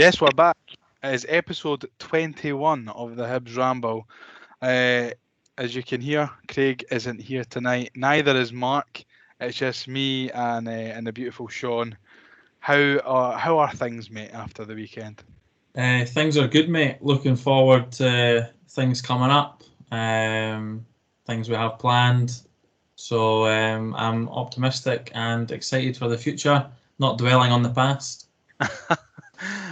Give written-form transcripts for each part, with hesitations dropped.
Yes, we're back. It is episode 21 of the Hibs Ramble. As you can hear, Craig isn't here tonight. Neither is Mark. It's just me and the beautiful Shaun. How are things, mate, after the weekend? Things are good, mate. Looking forward to things coming up, things we have planned. So I'm optimistic and excited for the future, not dwelling on the past.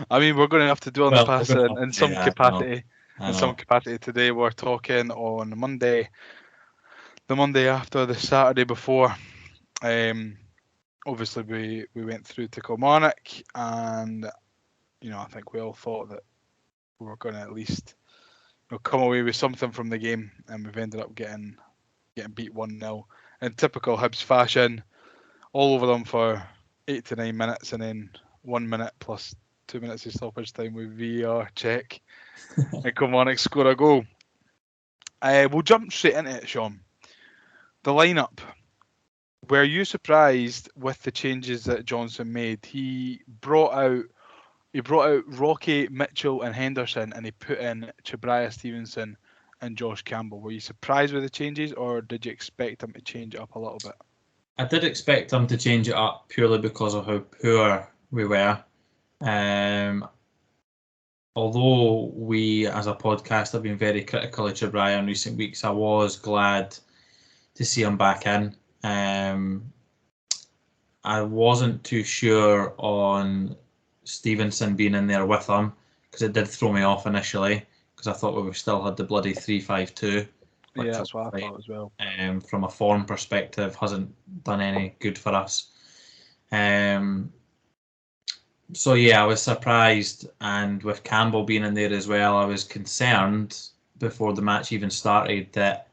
I mean, we're going to have to do on the Well, we're past going to in some yeah, I know, capacity. I In some know. capacity today, we're talking on Monday, the Monday after the Saturday before. Um, Obviously, we went through to Kilmarnock, and I think we all thought that we were going to at least come away with something from the game, and we've ended up getting beat 1-0 in typical Hibs fashion, all over them for 8 to 9 minutes, and then 1 minute plus 2 minutes of stoppage time with VAR check, and Kilmarnock score a goal. We'll jump straight into it, Shaun. The lineup. Were you surprised with the changes that Johnson made? He brought out Rocky, Mitchell, and Henderson, and he put in Chabraya Stevenson and Josh Campbell. Were you surprised with the changes, or did you expect him to change it up a little bit? I did expect them to change it up purely because of how poor we were. Although we, as a podcast, have been very critical of Chabraya in recent weeks, I was glad to see him back in. I wasn't too sure on Stevenson being in there with him because it did throw me off initially because I thought we still had the bloody 3-5-2, Yeah, which that's what I thought as well. from a form perspective hasn't done any good for us. So yeah, I was surprised, and with Campbell being in there as well, I was concerned before the match even started that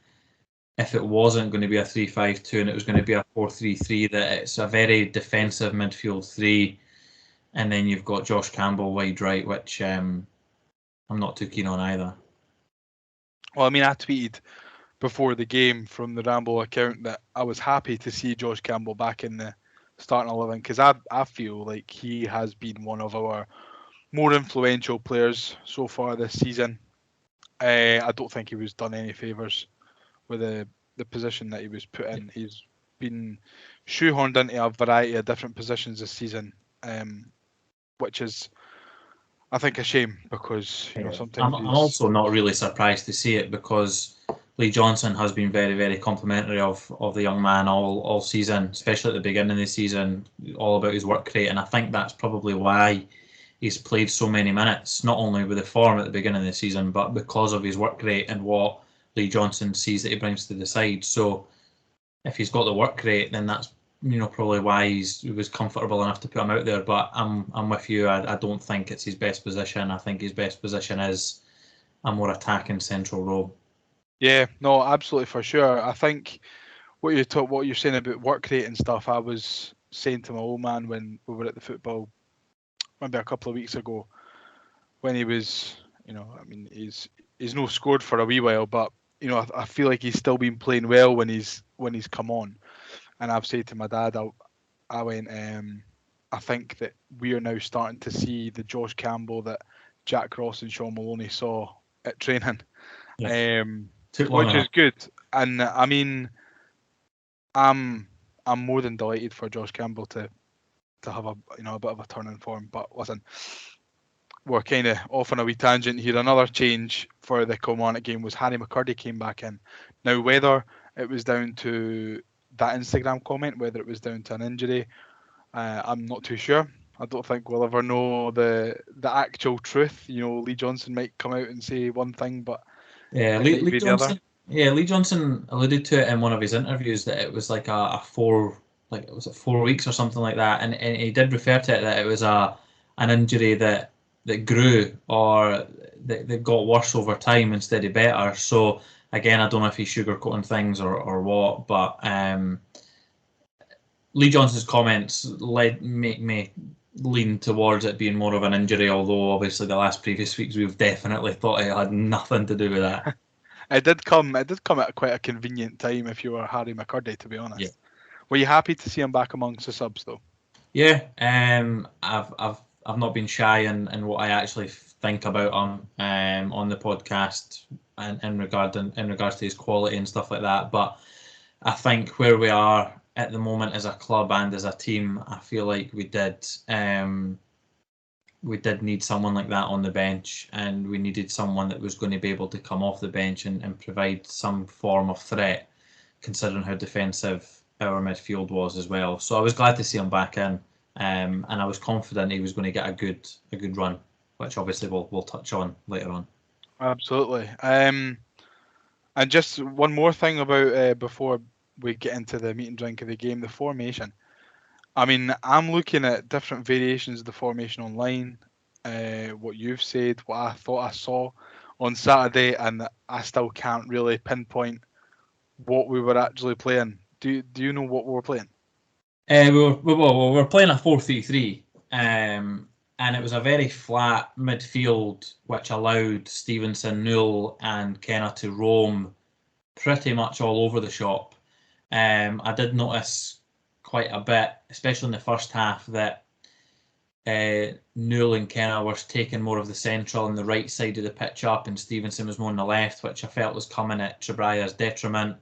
if it wasn't going to be a 3-5-2 and it was going to be a 4-3-3, that it's a very defensive midfield three, and then you've got Josh Campbell wide right, which I'm not too keen on either. Well, I mean, I tweeted before the game from the Ramble account that I was happy to see Josh Campbell back in the starting 11 because I feel like he has been one of our more influential players so far this season. I don't think he was done any favours with the position that he was put in. He's been shoehorned into a variety of different positions this season, which is, I think, a shame because sometimes I'm also not really surprised to see it because Lee Johnson has been very, very complimentary of the young man all season, especially at the beginning of the season, all about his work rate, and I think that's probably why he's played so many minutes, not only with the form at the beginning of the season, but because of his work rate and what Lee Johnson sees that he brings to the side. So if he's got the work rate, then that's probably why he was comfortable enough to put him out there. But I'm with you. I don't think it's his best position. I think his best position is a more attacking central role. Yeah, no, absolutely for sure. I think what you're saying about work rate and stuff, I was saying to my old man when we were at the football maybe a couple of weeks ago when he was, I mean, he's no scored for a wee while, but I feel like he's still been playing well when he's come on. And I've said to my dad, I went, I think that we are now starting to see the Josh Campbell that Jack Ross and Shaun Maloney saw at training, Yeah. Took long which enough. is good. And I mean, I'm more than delighted for Josh Campbell to have a bit of a turn in form. But listen, we're kind of off on a wee tangent here. Another change for the Kilmarnock game was Harry McCurdy came back in. Now, whether it was down to that Instagram comment, whether it was down to an injury, I'm not too sure. I don't think we'll ever know the actual truth. Lee Johnson might come out and say one thing, but Yeah, it might Lee be the other. Johnson. Yeah, Lee Johnson alluded to it in one of his interviews that it was like a 4 weeks or something like that, and he did refer to it that it was an injury that grew or that got worse over time instead of better. So again, I don't know if he's sugarcoating things or what, but Lee Johnson's comments make me lean towards it being more of an injury, although obviously the last previous weeks we've definitely thought it had nothing to do with that. It did come at quite a convenient time if you were Harry McCurdy, to be Yeah. honest. Were you happy to see him back amongst the subs though? Yeah, I've I've not been shy in what I actually think about him on the podcast and in regards to his quality and stuff like that. But I think where we are at the moment as a club and as a team, I feel like we did need someone like that on the bench, and we needed someone that was going to be able to come off the bench and provide some form of threat, considering how defensive our midfield was as well. So I was glad to see him back in, and I was confident he was going to get a good run, which obviously we'll touch on later on. Absolutely. And just one more thing about before we get into the meat and drink of the game, the formation. I mean, I'm looking at different variations of the formation online, what you've said, what I thought I saw on Saturday, and I still can't really pinpoint what we were actually playing. Do you know what we were playing? We were playing a 4-3-3, and it was a very flat midfield, which allowed Stevenson, Newell, and Kenna to roam pretty much all over the shop. I did notice quite a bit, especially in the first half, that Newell and Kenna were taking more of the central and the right side of the pitch up, and Stevenson was more on the left, which I felt was coming at Trebraya's detriment,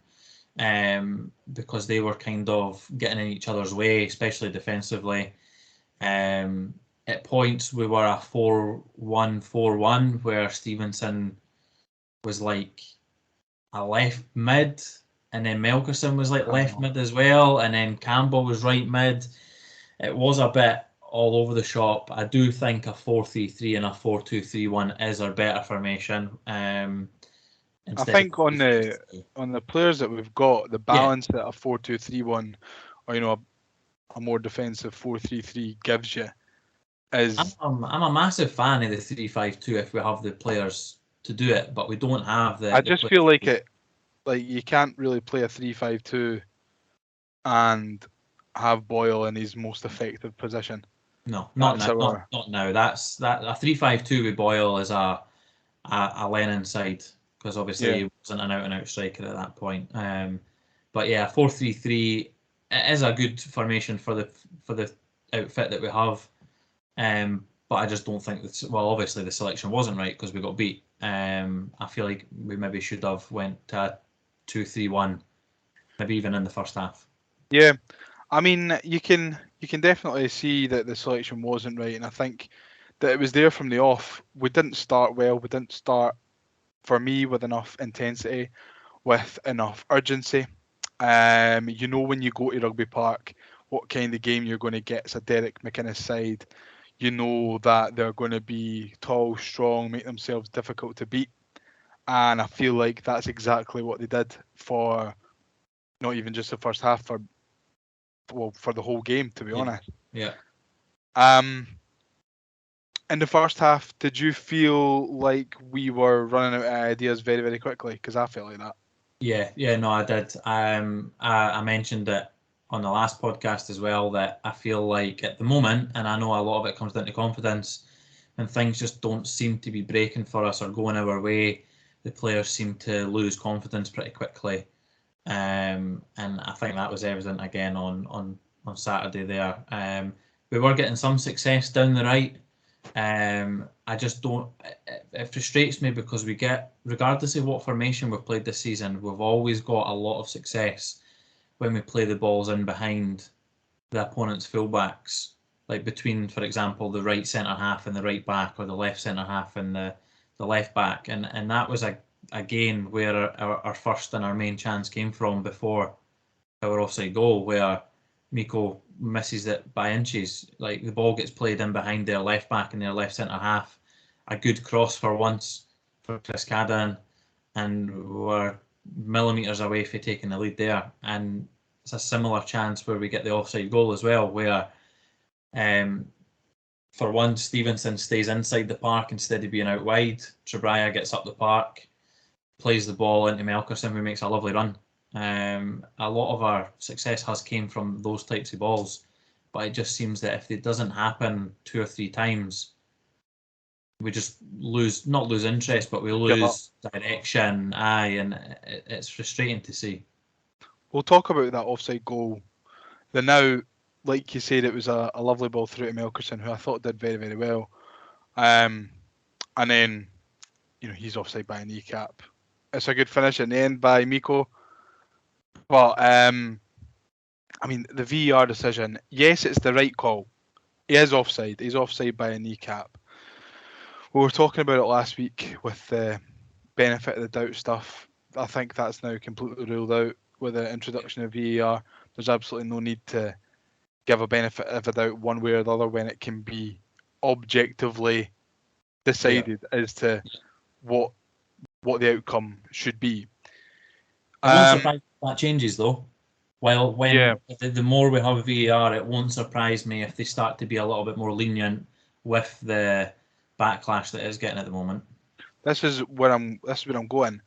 because they were kind of getting in each other's way, especially defensively. At points, we were a 4-1-4-1, where Stevenson was like a left mid, and then Melkerson was like left mid as well, and then Campbell was right mid. It was a bit all over the shop. I do think a 4-3-3 and a 4-2-3-1 is our better formation. I think on the players that we've got, the balance that a 4-2-3-1 or a more defensive 4-3-3 gives you is. I'm a massive fan of the 3-5-2 if we have the players to do it, but we don't have the. I just feel like you can't really play a 3-5-2 and have Boyle in his most effective position. No, not now. Not now. That's a 3-5-2 with Boyle is a Lennon side, because obviously he wasn't an out-and-out striker at that point. But yeah, 4-3-3 is a good formation for the outfit that we have. But I just don't think that. Well, obviously the selection wasn't right because we got beat. I feel like we maybe should have went to a 2-3-1, maybe even in the first half. Yeah, I mean you can definitely see that the selection wasn't right, and I think that it was there from the off. We didn't start well. We didn't start, for me, with enough intensity, with enough urgency. When you go to Rugby Park, what kind of game you're going to get. It's a Derek McInnes side. You know that they're going to be tall, strong, make themselves difficult to beat. And I feel like that's exactly what they did for not even just the first half, for the whole game, to be honest. Yeah. In the first half, did you feel like we were running out of ideas very, very quickly? Because I felt like that. Yeah, no, I did. I mentioned it on the last podcast as well, that I feel like at the moment, and I know a lot of it comes down to confidence, and things just don't seem to be breaking for us or going our way. The players seem to lose confidence pretty quickly, and I think that was evident again on Saturday there. We were getting some success down the right. I just don't. It frustrates me because we get, regardless of what formation we've played this season, we've always got a lot of success when we play the balls in behind the opponent's fullbacks, like between, for example, the right centre half and the right back, or the left centre half and the left back, and that was again where our first and our main chance came from before our offside goal, where Miko misses it by inches. Like, the ball gets played in behind their left back and their left centre half. A good cross for once for Chris Cadden, and we're millimetres away from taking the lead there. And it's a similar chance where we get the offside goal as well, where for once Stevenson stays inside the park instead of being out wide. Trebraya gets up the park, plays the ball into Melkerson, who makes a lovely run. A lot of our success has came from those types of balls, but it just seems that if it doesn't happen 2 or 3 times, we just not lose interest, but we lose direction. And it's frustrating to see. We'll talk about that offside goal. The now like you said, it was a lovely ball through to Melkerson, who I thought did very, very well. And then, he's offside by a kneecap. It's a good finish in the end by Miko. But, the VAR decision, yes, it's the right call. He is offside. He's offside by a kneecap. We were talking about it last week with the benefit of the doubt stuff. I think that's now completely ruled out with the introduction of VAR. There's absolutely no need to give a benefit of a doubt one way or the other when it can be objectively decided as to what the outcome should be. It won't surprise me if that changes though. The more we have VAR, it won't surprise me if they start to be a little bit more lenient with the backlash that it's getting at the moment. This is where I'm going.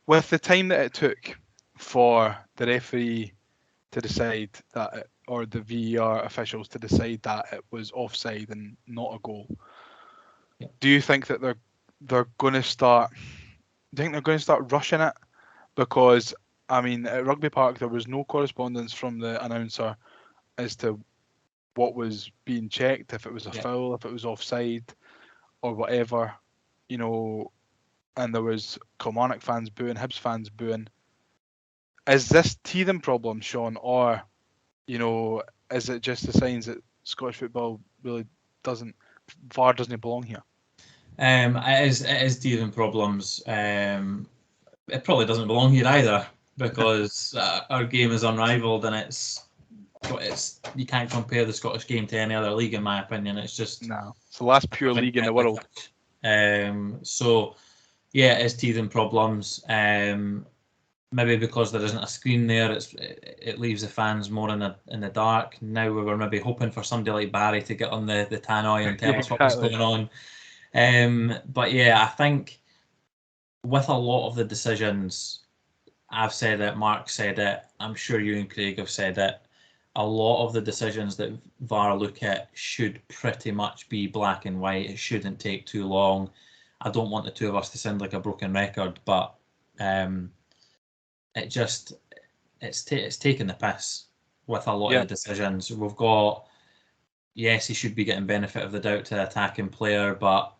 With the time that it took for the referee to decide that, or the VAR officials to decide that it was offside and not a goal, do you think that they're going to start? Do you think they're going to start rushing it? Because at Rugby Park there was no correspondence from the announcer as to what was being checked, if it was a foul, if it was offside, or whatever, and there was Kilmarnock fans booing, Hibs fans booing. Is this teething problem, Shaun, or is it just the signs that Scottish football really VAR doesn't belong here? It is teething problems. It probably doesn't belong here either because our game is unrivaled and it's you can't compare the Scottish game to any other league in my opinion. It's just it's the last pure league in the world. So yeah, it is teething problems. Maybe because there isn't a screen there, it leaves the fans more in the dark. Now we were maybe hoping for somebody like Barry to get on the tannoy and tell us what was going on. But yeah, I think with a lot of the decisions, I've said it, Mark said it, I'm sure you and Craig have said it, a lot of the decisions that VAR look at should pretty much be black and white. It shouldn't take too long. I don't want the two of us to sound like a broken record, but it's taking the piss with a lot of the decisions. We've got, yes, he should be getting benefit of the doubt to attacking player, but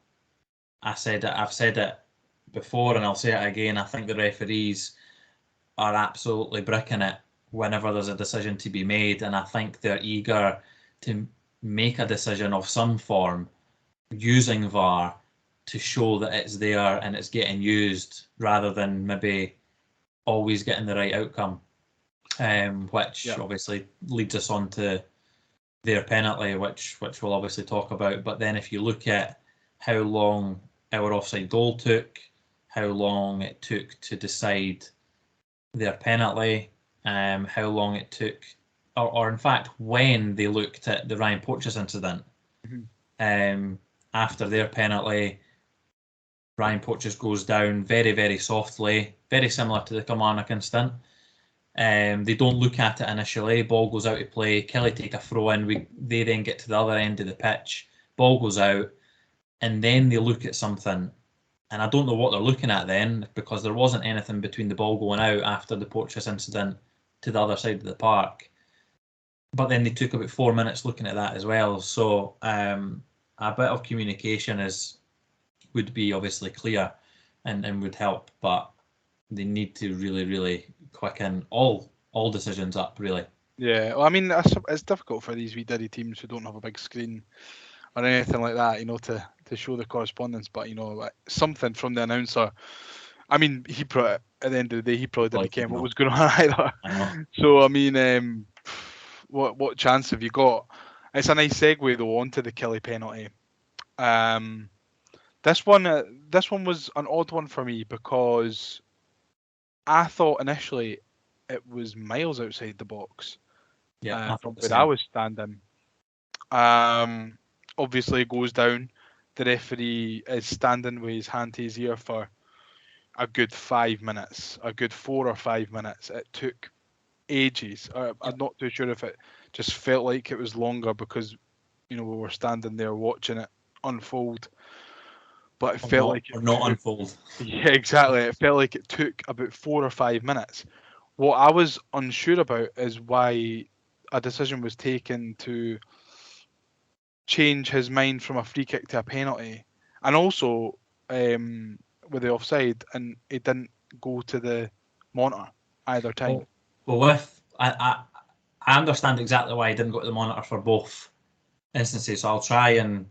I've said it before and I'll say it again. I think the referees are absolutely bricking it whenever there's a decision to be made, and I think they're eager to make a decision of some form using VAR to show that it's there and it's getting used rather than maybe always getting the right outcome, which obviously leads us on to their penalty, which we'll obviously talk about. But then if you look at how long our offside goal took, how long it took to decide their penalty, how long it took, or in fact when they looked at the Ryan Porteous incident, after their penalty, Ryan Porteous goes down very, very softly, very similar to the Kilmarnock incident. They don't look at it initially. Ball goes out of play. Kelly take a throw in. They then get to the other end of the pitch. Ball goes out, and then they look at something. And I don't know what they're looking at then, because there wasn't anything between the ball going out after the Porteous incident to the other side of the park. But then they took about 4 minutes looking at that as well. So a bit of communication would be obviously clear and would help, but they need to really, really quicken all decisions up, really. Yeah, well, it's difficult for these wee diddy teams who don't have a big screen or anything like that, to show the correspondence. But something from the announcer. He probably, at the end of the day, he probably didn't care what was going on either. So what chance have you got? It's a nice segue though onto the Kelly penalty. This one was an odd one for me because I thought initially it was miles outside the box. From where I was standing. Obviously it goes down. The referee is standing with his hand to his ear for a good 5 minutes, a good 4 or 5 minutes. It took ages. I'm not too sure if it just felt like it was longer because we were standing there watching it unfold. But it felt like it not unfold. Yeah, exactly. It felt like it took about 4 or 5 minutes. What I was unsure about is why a decision was taken to change his mind from a free kick to a penalty, and also with the offside, and he didn't go to the monitor either time. Well, I understand exactly why he didn't go to the monitor for both instances, so I'll try and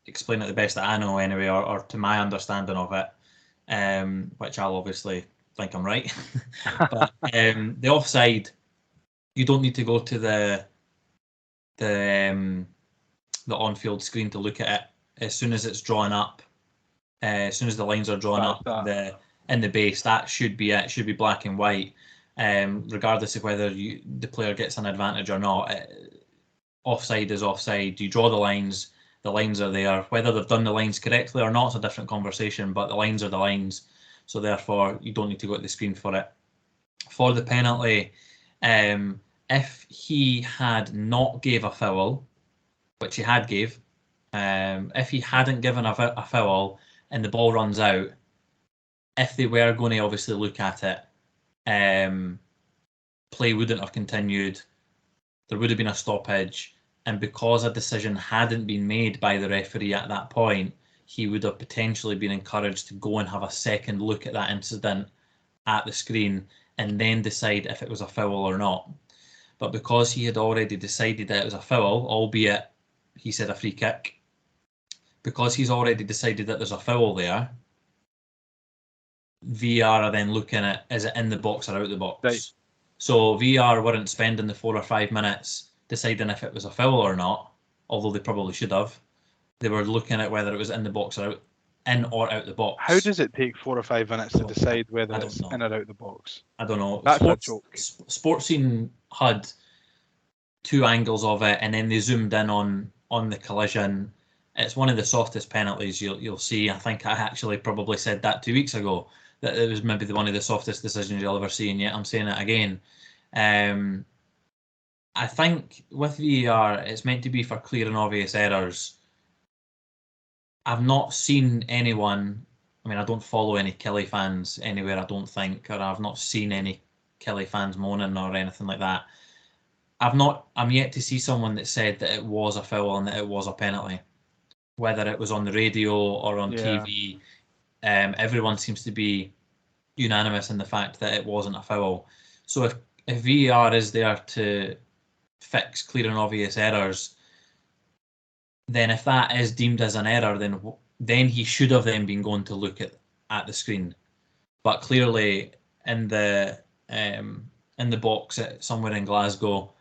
explain it the best that I know anyway, or to my understanding of it, which I'll obviously think I'm right. But the offside, you don't need to go to the on-field screen to look at it. As soon as it's drawn up, as soon as the lines are drawn up in the base, that should be it. It should be black and white, regardless of whether the player gets an advantage or not. Offside is offside. You draw the lines are there. Whether they've done the lines correctly or not is a different conversation, but the lines are the lines, so therefore you don't need to go to the screen for it. For the penalty, if he had not gave a foul, which he had gave, if he hadn't given a foul and the ball runs out, if they were going to obviously look at it, play wouldn't have continued. There would have been a stoppage, and because a decision hadn't been made by the referee at that point, he would have potentially been encouraged to go and have a second look at that incident at the screen and then decide if it was a foul or not. But because he had already decided that it was a foul, albeit he said a free kick, because he's already decided that there's a foul there, VR are then looking at, is it in the box or out the box? Right. So VR weren't spending the 4 or 5 minutes deciding if it was a foul or not, although they probably should have. They were looking at whether it was in the box or out, in or out the box. How does it take 4 or 5 minutes to decide whether it's in or out the box? I don't know. That's a joke. Sportscene had 2 angles of it, and then they zoomed in on the collision. It's one of the softest penalties you'll see. I think I actually probably said that 2 weeks ago, that it was maybe one of the softest decisions you'll ever see, and yet I'm saying it again. I think with VAR, it's meant to be for clear and obvious errors. I've not seen anyone, I mean, I don't follow any Kelly fans anywhere, I don't think, or I've not seen any Kelly fans moaning or anything like that. I'm yet to see someone that said that it was a foul and that it was a penalty. Whether it was on the radio or on TV, everyone seems to be unanimous in the fact that it wasn't a foul. So if VAR is there to fix clear and obvious errors, then if that is deemed as an error, then he should have then been going to look at the screen. But clearly in the box somewhere in Glasgow,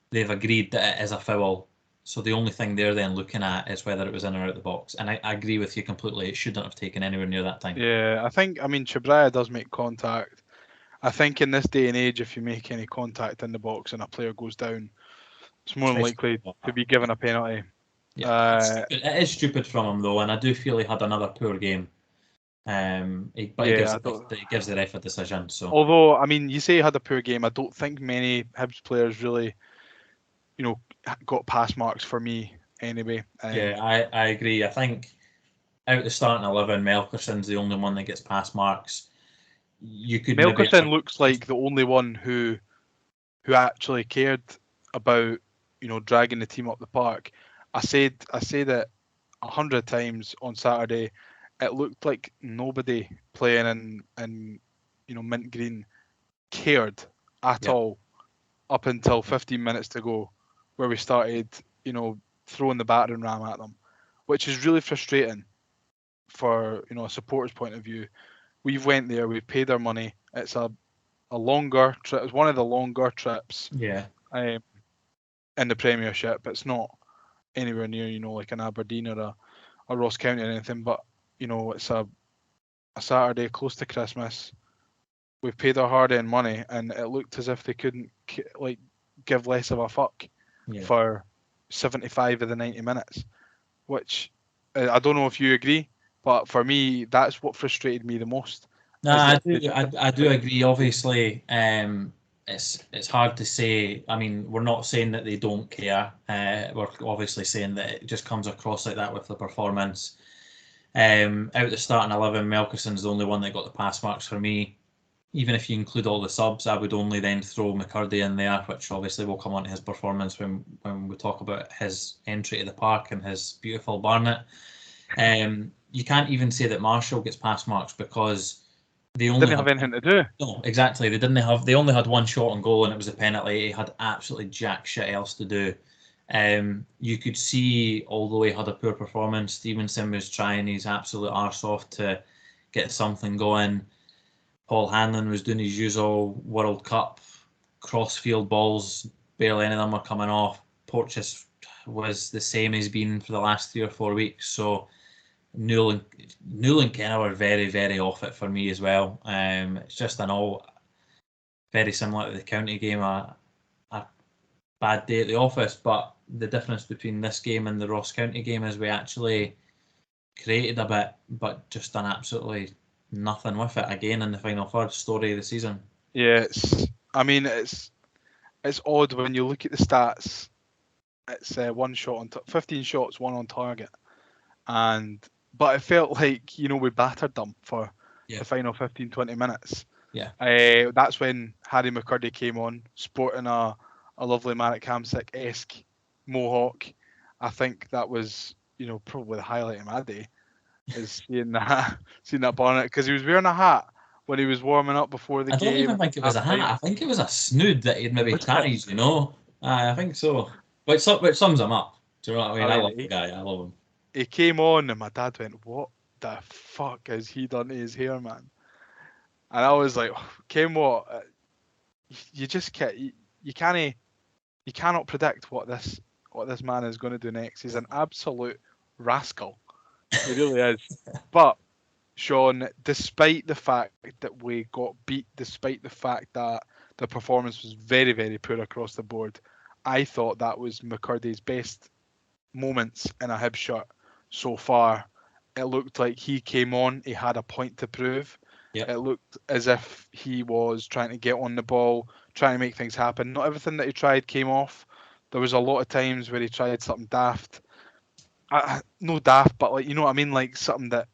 they've agreed that it is a foul. So the only thing they're then looking at is whether it was in or out the box. And I agree with you completely. It shouldn't have taken anywhere near that time. Yeah, I mean, Chabraya does make contact. I think in this day and age, if you make any contact in the box and a player goes down, it's more than likely to be given a penalty. Yeah, it is stupid from him though, and I do feel he had another poor game. He gives the ref a decision. So, although I mean, you say he had a poor game, I don't think many Hibs players really, got pass marks for me anyway. Yeah, I agree. I think out the starting 11, Melkerson's the only one that gets pass marks. Melkerson looks like the only one who actually cared about dragging the team up the park. I said it 100 times on Saturday. It looked like nobody playing in mint green cared at all up until 15 minutes to go, where we started throwing the battering ram at them, which is really frustrating for a supporter's point of view. We've went there, we've paid our money. It's a longer trip. It's one of the longer trips. Yeah. In the Premiership, it's not anywhere near like an Aberdeen or a Ross County or anything, but it's a Saturday close to Christmas. We've paid our hard-earned money, and it looked as if they couldn't give less of a fuck for 75 of the 90 minutes, which I don't know if you agree, but for me, that's what frustrated me the most. No, I do agree. Obviously, it's hard to say. I mean, we're not saying that they don't care. We're obviously saying that it just comes across like that with the performance. Out the starting 11, Melkerson's the only one that got the pass marks for me. even if you include all the subs, I would only then throw McCurdy in there, which obviously will come on to his performance when we talk about his entry to the park and his beautiful Barnet. You can't even say that Marshall gets pass marks because they only Didn't have anything to do. No, exactly. They only had one shot on goal and it was a penalty. He had absolutely jack shit else to do. You could see, although he had a poor performance, Stevenson was trying his absolute arse off to get something going. Paul Hanlon was doing his usual World Cup cross-field balls. Barely any of them were coming off. Porteous was the same as been for the last 3 or 4 weeks. So Newell and Kenna were very, very off it for me as well. It's just an all very similar to the county game, a bad day at the office. But the difference between this game and the Ross County game is we actually created a bit, but just done absolutely nothing with it again in the final third. Story of the season. Yeah, it's odd when you look at the stats. It's 1 shot on 15 shots, 1 on target, but it felt like we battered them for the final 15-20 minutes. Yeah. That's when Harry McCurdy came on, sporting a lovely Marek Hamsik-esque mohawk. I think that was probably the highlight of my day, is seeing that Barnet, because he was wearing a hat when he was warming up before the game. I don't even think it was a hat. I think it was a snood that he'd maybe tied, I think so. Which sums him up. Do you know what I mean? I love the guy. I love him. He came on and my dad went, "What the fuck has he done to his hair, man?" And I was like, "Came what? You just can't. You cannot predict what this man is going to do next. He's an absolute rascal. He really is." But Shaun, despite the fact that we got beat, despite the fact that the performance was very, very poor across the board, I thought that was McCurdy's best moments in a Hibs shirt so far. It looked like he came on, he had a point to prove. Yep. It looked as if he was trying to get on the ball, trying to make things happen. Not everything that he tried came off. There was a lot of times where he tried something daft. No daft, but like, you know what I mean? Like something that,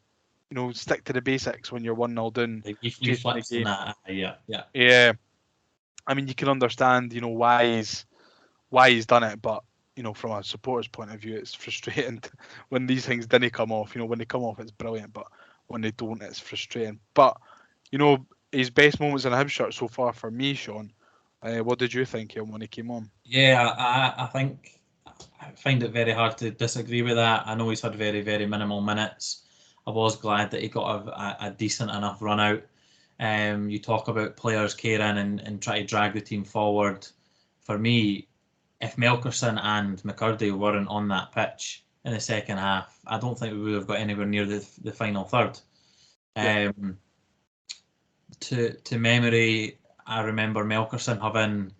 stick to the basics when you're 1-0 down. You flips in that. Yeah. I mean, you can understand, why he's done it, but from a supporter's point of view, it's frustrating when these things didn't come off. When they come off, it's brilliant, but when they don't, it's frustrating. But his best moments in a Hibs shirt so far for me, Shaun. What did you think of him when he came on? Yeah, I think I find it very hard to disagree with that. I know he's had very, very minimal minutes. I was glad that he got a decent enough run out. You talk about players caring and try to drag the team forward. For me, if Melkerson and McCurdy weren't on that pitch in the second half, I don't think we would have got anywhere near the final third. To memory, I remember Melkerson having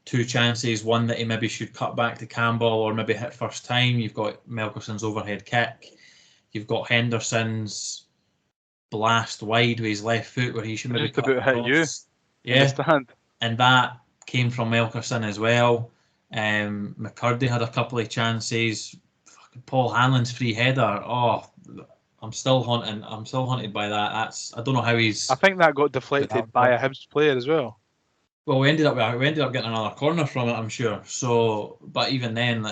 2 chances, one that he maybe should cut back to Campbell or maybe hit first time. You've got Melkerson's overhead kick. You've got Henderson's blast wide with his left foot where he should maybe just about hit you. Yeah, and that came from Melkerson as well. McCurdy had a couple of chances. Paul Hanlon's free header. Oh, I'm still haunted by that. I don't know how he's. I think that got deflected by a Hibs player as well. Well, we ended up getting another corner from it, I'm sure. So, but even then,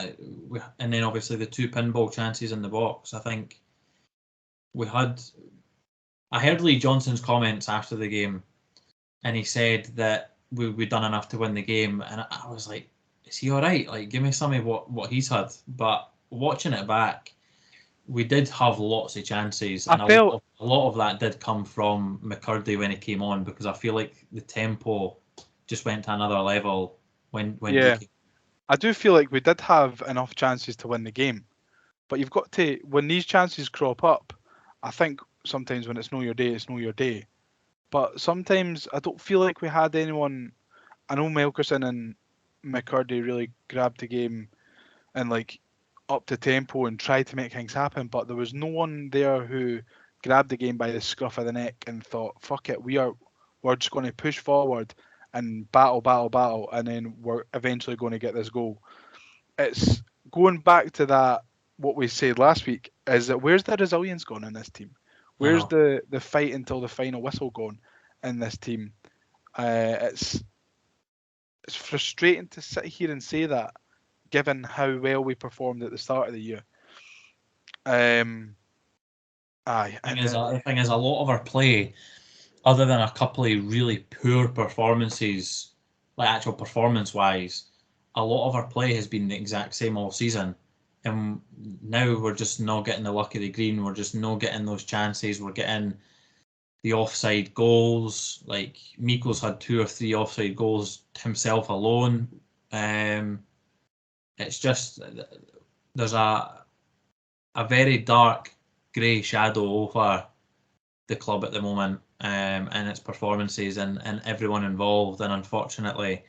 and then obviously the 2 pinball chances in the box. I think we had. I heard Lee Johnson's comments after the game, and he said that we'd done enough to win the game, and I was like, is he all right? Like, give me some of what he's had. But watching it back, we did have lots of chances, and a lot of that did come from McCurdy when he came on, because I feel like the tempo just went to another level when I do feel like we did have enough chances to win the game, but you've got to, when these chances crop up, I think sometimes when it's know your day, it's know your day. But sometimes I don't feel like we had anyone. I know Melkerson and McCurdy really grabbed the game and like up the tempo and tried to make things happen, but there was no one there who grabbed the game by the scruff of the neck and thought, fuck it, we're just going to push forward and battle, and then we're eventually going to get this goal. It's going back to that, what we said last week, is that where's the resilience gone in this team? Where's the fight until the final whistle gone? in this team. It's frustrating to sit here and say that, given how well we performed at the start of the year. Aye. The thing is, a lot of our play, other than a couple of really poor performances, like actual performance-wise, a lot of our play has been the exact same all season. And now we're just not getting the luck of the green. We're just not getting those chances. We're getting the offside goals. Like Miko's had 2 or 3 offside goals himself alone. It's just there's a very dark grey shadow over the club at the moment, and its performances and everyone involved. And unfortunately,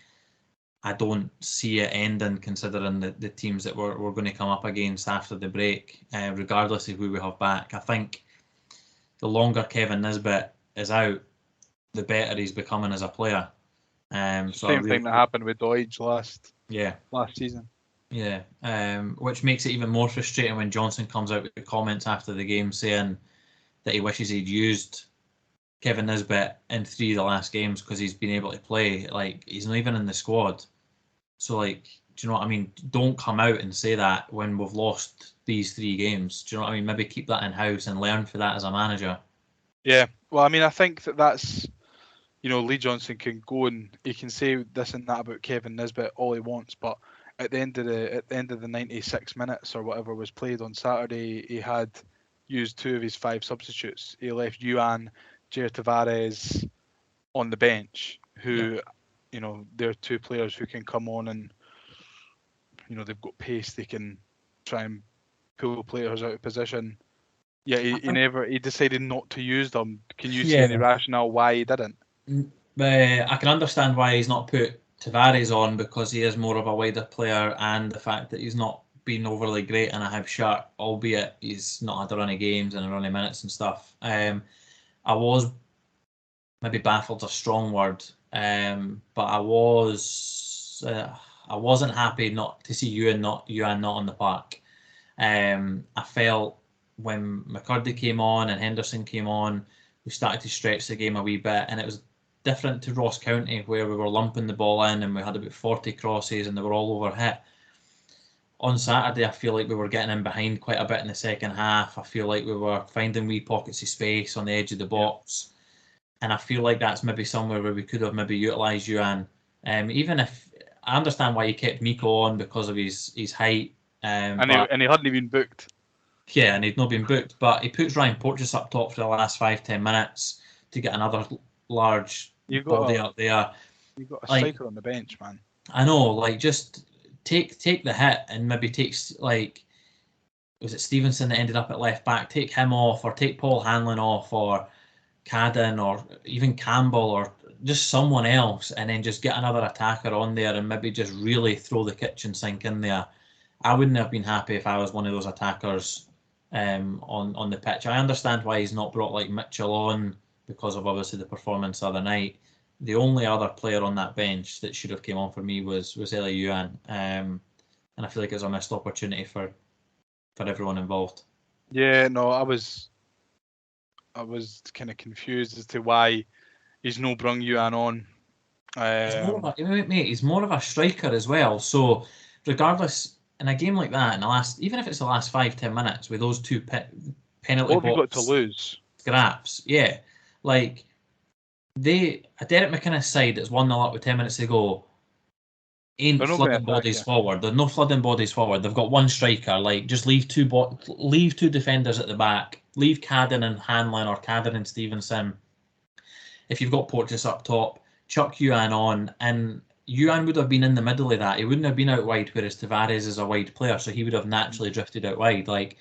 I don't see it ending, considering the teams that we're going to come up against after the break, regardless of who we have back. I think the longer Kevin Nisbet is out, the better he's becoming as a player. Same thing that happened with Doidge last season. Yeah, which makes it even more frustrating when Johnson comes out with comments after the game saying that he wishes he'd used Kevin Nisbet in 3 of the last games because he's been able to play. Like, he's not even in the squad. So, like, do you know what I mean? Don't come out and say that when we've lost these 3 games. Do you know what I mean? Maybe keep that in-house and learn for that as a manager. Yeah, well, I mean, I think that's, Lee Johnson can go and he can say this and that about Kevin Nisbet all he wants, but at the end of the 96 minutes or whatever was played on Saturday, he had used 2 of his 5 substitutes. He left Yuan, Jair Tavares on the bench, who, they're 2 players who can come on and, they've got pace. They can try and pull players out of position. Yeah, he decided not to use them. Can you see any rationale why he didn't? I can understand why he's not put Tavares on, because he is more of a wider player, and the fact that he's not been overly great in a Hibs shirt, albeit he's not had a run of games and a run of minutes and stuff. I was maybe baffled's a strong word, but I wasn't happy not to see Yuan not on the park. I felt when McCurdy came on and Henderson came on, we started to stretch the game a wee bit, and it was different to Ross County, where we were lumping the ball in and we had about 40 crosses and they were all over hit. On Saturday, I feel like we were getting in behind quite a bit in the second half. I feel like we were finding wee pockets of space on the edge of the box. And I feel like that's maybe somewhere where we could have maybe utilised Yuan. Even if I understand why he kept Miko on because of his height. And he hadn't even booked. Yeah, and he'd not been booked. But he puts Ryan Porteous up top for the last 5-10 minutes to get another large body out there. You've got a striker on the bench, man. I know, just take the hit and maybe takes, was it Stevenson that ended up at left back? Take him off, or take Paul Hanlon off, or Cadden, or even Campbell, or just someone else, and then just get another attacker on there and maybe just really throw the kitchen sink in there. I wouldn't have been happy if I was one of those attackers on the pitch. I understand why he's not brought Mitchell on, because of obviously the performance the other night. The only other player on that bench that should have came on for me was Elie Yuan, and I feel like it was a missed opportunity for everyone involved. Yeah, no, I was kind of confused as to why he's no brung Yuan on. He's more of a striker as well. So regardless, in a game like that, even if it's the last 5-10 minutes with those 2 penalty what have you got to lose? Scraps, yeah. A Derek McInnes side that's 1-0 up with 10 minutes to go ain't flooding bodies forward. There's no flooding bodies forward. They've got 1 striker. Just leave 2 defenders at the back. Leave Cadden and Hanlon, or Cadden and Stevenson. If you've got Porteous up top, chuck Yuan on, and Yuan would have been in the middle of that. He wouldn't have been out wide, whereas Tavares is a wide player, so he would have naturally drifted out wide.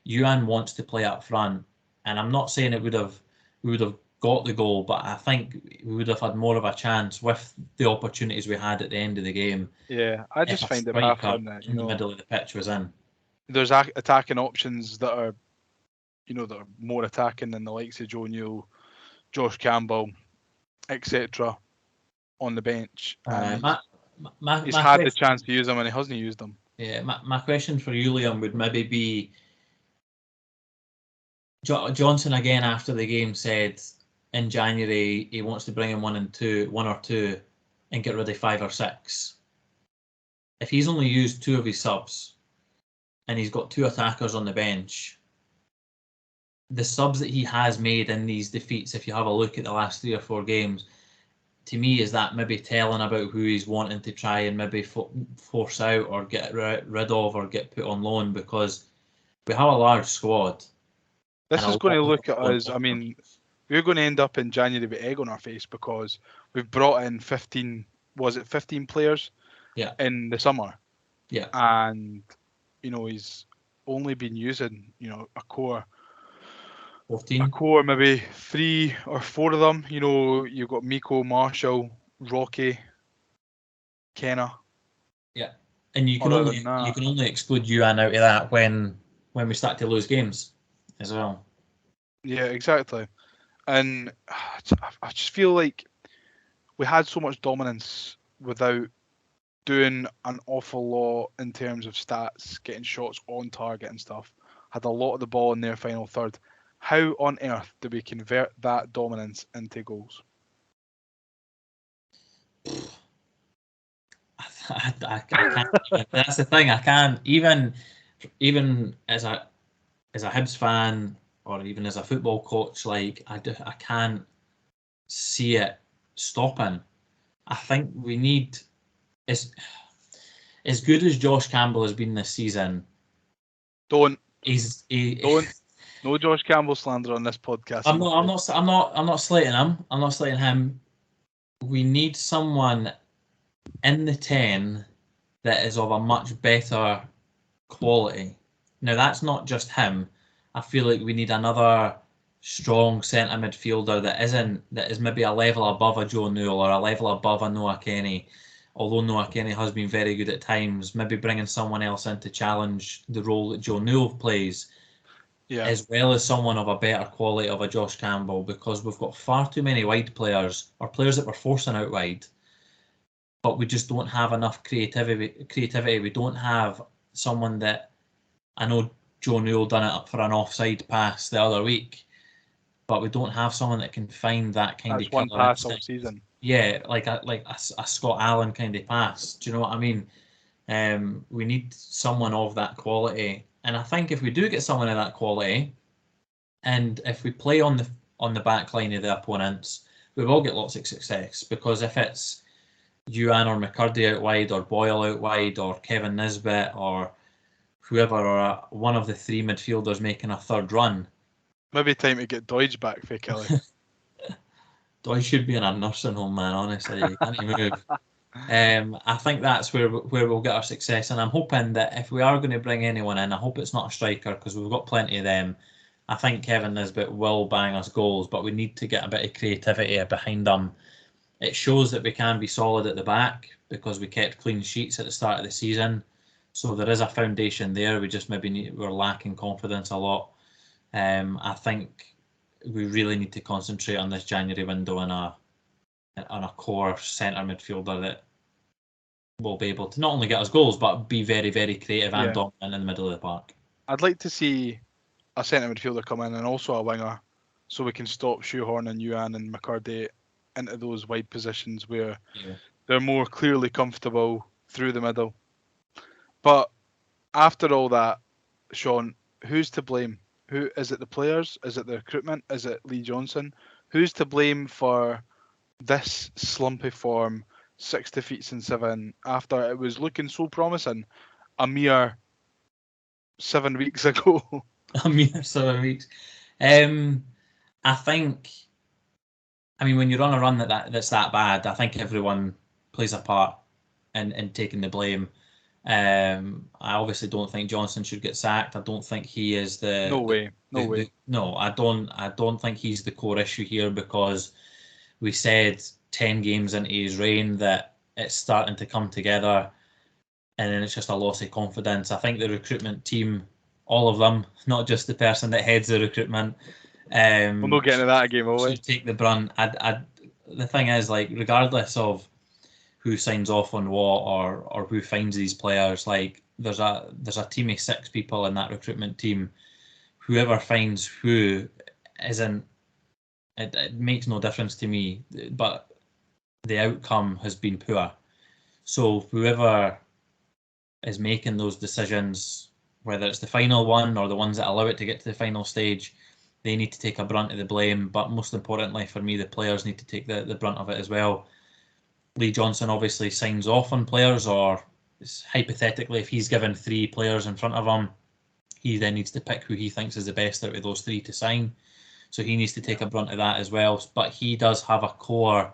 Yuan wants to play up front, and I'm not saying we would have got the goal, but I think we would have had more of a chance with the opportunities we had at the end of the game. Yeah, I just find it baffling that in the middle of the pitch was in. There's attacking options that are, that are more attacking than the likes of Joe Newell, Josh Campbell, etc. on the bench. He's had the chance to use them and he hasn't used them. Yeah, my question for you, Liam, would maybe be, Johnson again after the game said in January he wants to bring in one or two, and get rid of 5 or 6. If he's only used 2 of his subs, and he's got 2 attackers on the bench, the subs that he has made in these defeats, if you have a look at the last 3 or 4 games, to me, is that maybe telling about who he's wanting to try and maybe force out or get rid of or get put on loan, because we have a large squad. This is going to look at us. I mean, we're going to end up in January with egg on our face because we've brought in 15. Was it 15 players? Yeah. In the summer. Yeah. And he's only been using a core. 14. A core, maybe 3 or 4 of them. You've got Miko, Marshall, Rocky, Kenna. Yeah, and you can only exclude Yuan out of that when we start to lose games as well. Yeah, exactly. And I just feel like we had so much dominance without doing an awful lot in terms of stats, getting shots on target and stuff. Had a lot of the ball in their final third. How on earth do we convert that dominance into goals? I can't. That's the thing. I can't even as a Hibs fan or even as a football coach. Like I can't see it stopping. I think we need as good as Josh Campbell has been this season. Don't. Don't. No Josh Campbell slander on this podcast. I'm not slating him. I'm not slating him. We need someone in the 10 that is of a much better quality. Now that's not just him. I feel like we need another strong centre midfielder that is maybe a level above a Joe Newell or a level above a Noah Kenny. Although Noah Kenny has been very good at times, maybe bringing someone else in to challenge the role that Joe Newell plays. Yeah. As well as someone of a better quality of a Josh Campbell, because we've got far too many wide players or players that we're forcing out wide, but we just don't have enough creativity. We don't have someone that, I know Joe Newell done it up for an offside pass the other week, but we don't have someone that can find that kind of one pass all season. Yeah, like a Scott Allen kind of pass. Do you know what I mean? We need someone of that quality. And I think if we do get someone of that quality, and if we play on the back line of the opponents, we will get lots of success. Because if it's Yuan or McCurdy out wide, or Boyle out wide, or Kevin Nisbet, or whoever, or one of the 3 midfielders making a third run, maybe time to get Doidge back for Kelly. Doidge should be in a nursing home, man. Honestly, he can't move. I think that's where we'll get our success, and I'm hoping that if we are going to bring anyone in, I hope it's not a striker, because we've got plenty of them. I think Kevin Nisbet will bang us goals, but we need to get a bit of creativity behind them. It shows that we can be solid at the back because we kept clean sheets at the start of the season, so there is a foundation there. We just maybe we're lacking confidence a lot. I think we really need to concentrate on this January window on a core centre midfielder that will be able to not only get us goals, but be very, very creative and dominant in the middle of the park. I'd like to see a centre midfielder come in and also a winger, so we can stop shoehorning Yuan and McCurdy into those wide positions where they're more clearly comfortable through the middle. But after all that, Shaun, who's to blame? Who is it? The players? Is it the recruitment? Is it Lee Johnson? Who's to blame for this slumpy form, 6 defeats in 7, after it was looking so promising a mere 7 weeks ago? A mere 7 weeks. I think, when you're on a run that's that bad, I think everyone plays a part in taking the blame. I obviously don't think Johnson should get sacked. I don't think he is the... No way. No, I don't think he's the core issue here, because we said 10 games into his reign that it's starting to come together, and then it's just a loss of confidence. I think the recruitment team, all of them, not just the person that heads the recruitment, we'll not get into that again, will we? Should take the brunt. The thing is, like, regardless of who signs off on what or who finds these players, like, there's a team of 6 people in that recruitment team. Whoever finds who isn't It makes no difference to me, but the outcome has been poor. So whoever is making those decisions, whether it's the final one or the ones that allow it to get to the final stage, they need to take a brunt of the blame. But most importantly for me, the players need to take the brunt of it as well. Lee Johnson obviously signs off on players, or hypothetically, if he's given 3 players in front of him, he then needs to pick who he thinks is the best out of those 3 to sign. So he needs to take a brunt of that as well. But he does have a core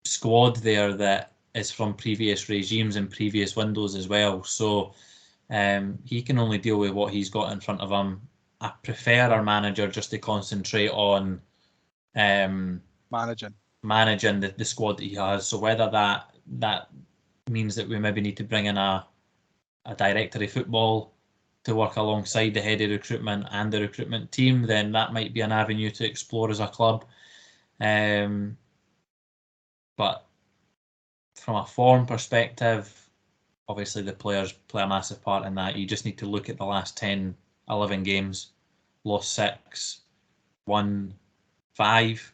squad there that is from previous regimes and previous windows as well. So he can only deal with what he's got in front of him. I prefer our manager just to concentrate on managing the squad that he has. So whether that means that we maybe need to bring in a director of football to work alongside the head of recruitment and the recruitment team, then that might be an avenue to explore as a club. But from a form perspective, obviously the players play a massive part in that. You just need to look at the last 10, 11 games. Lost 6, won 5,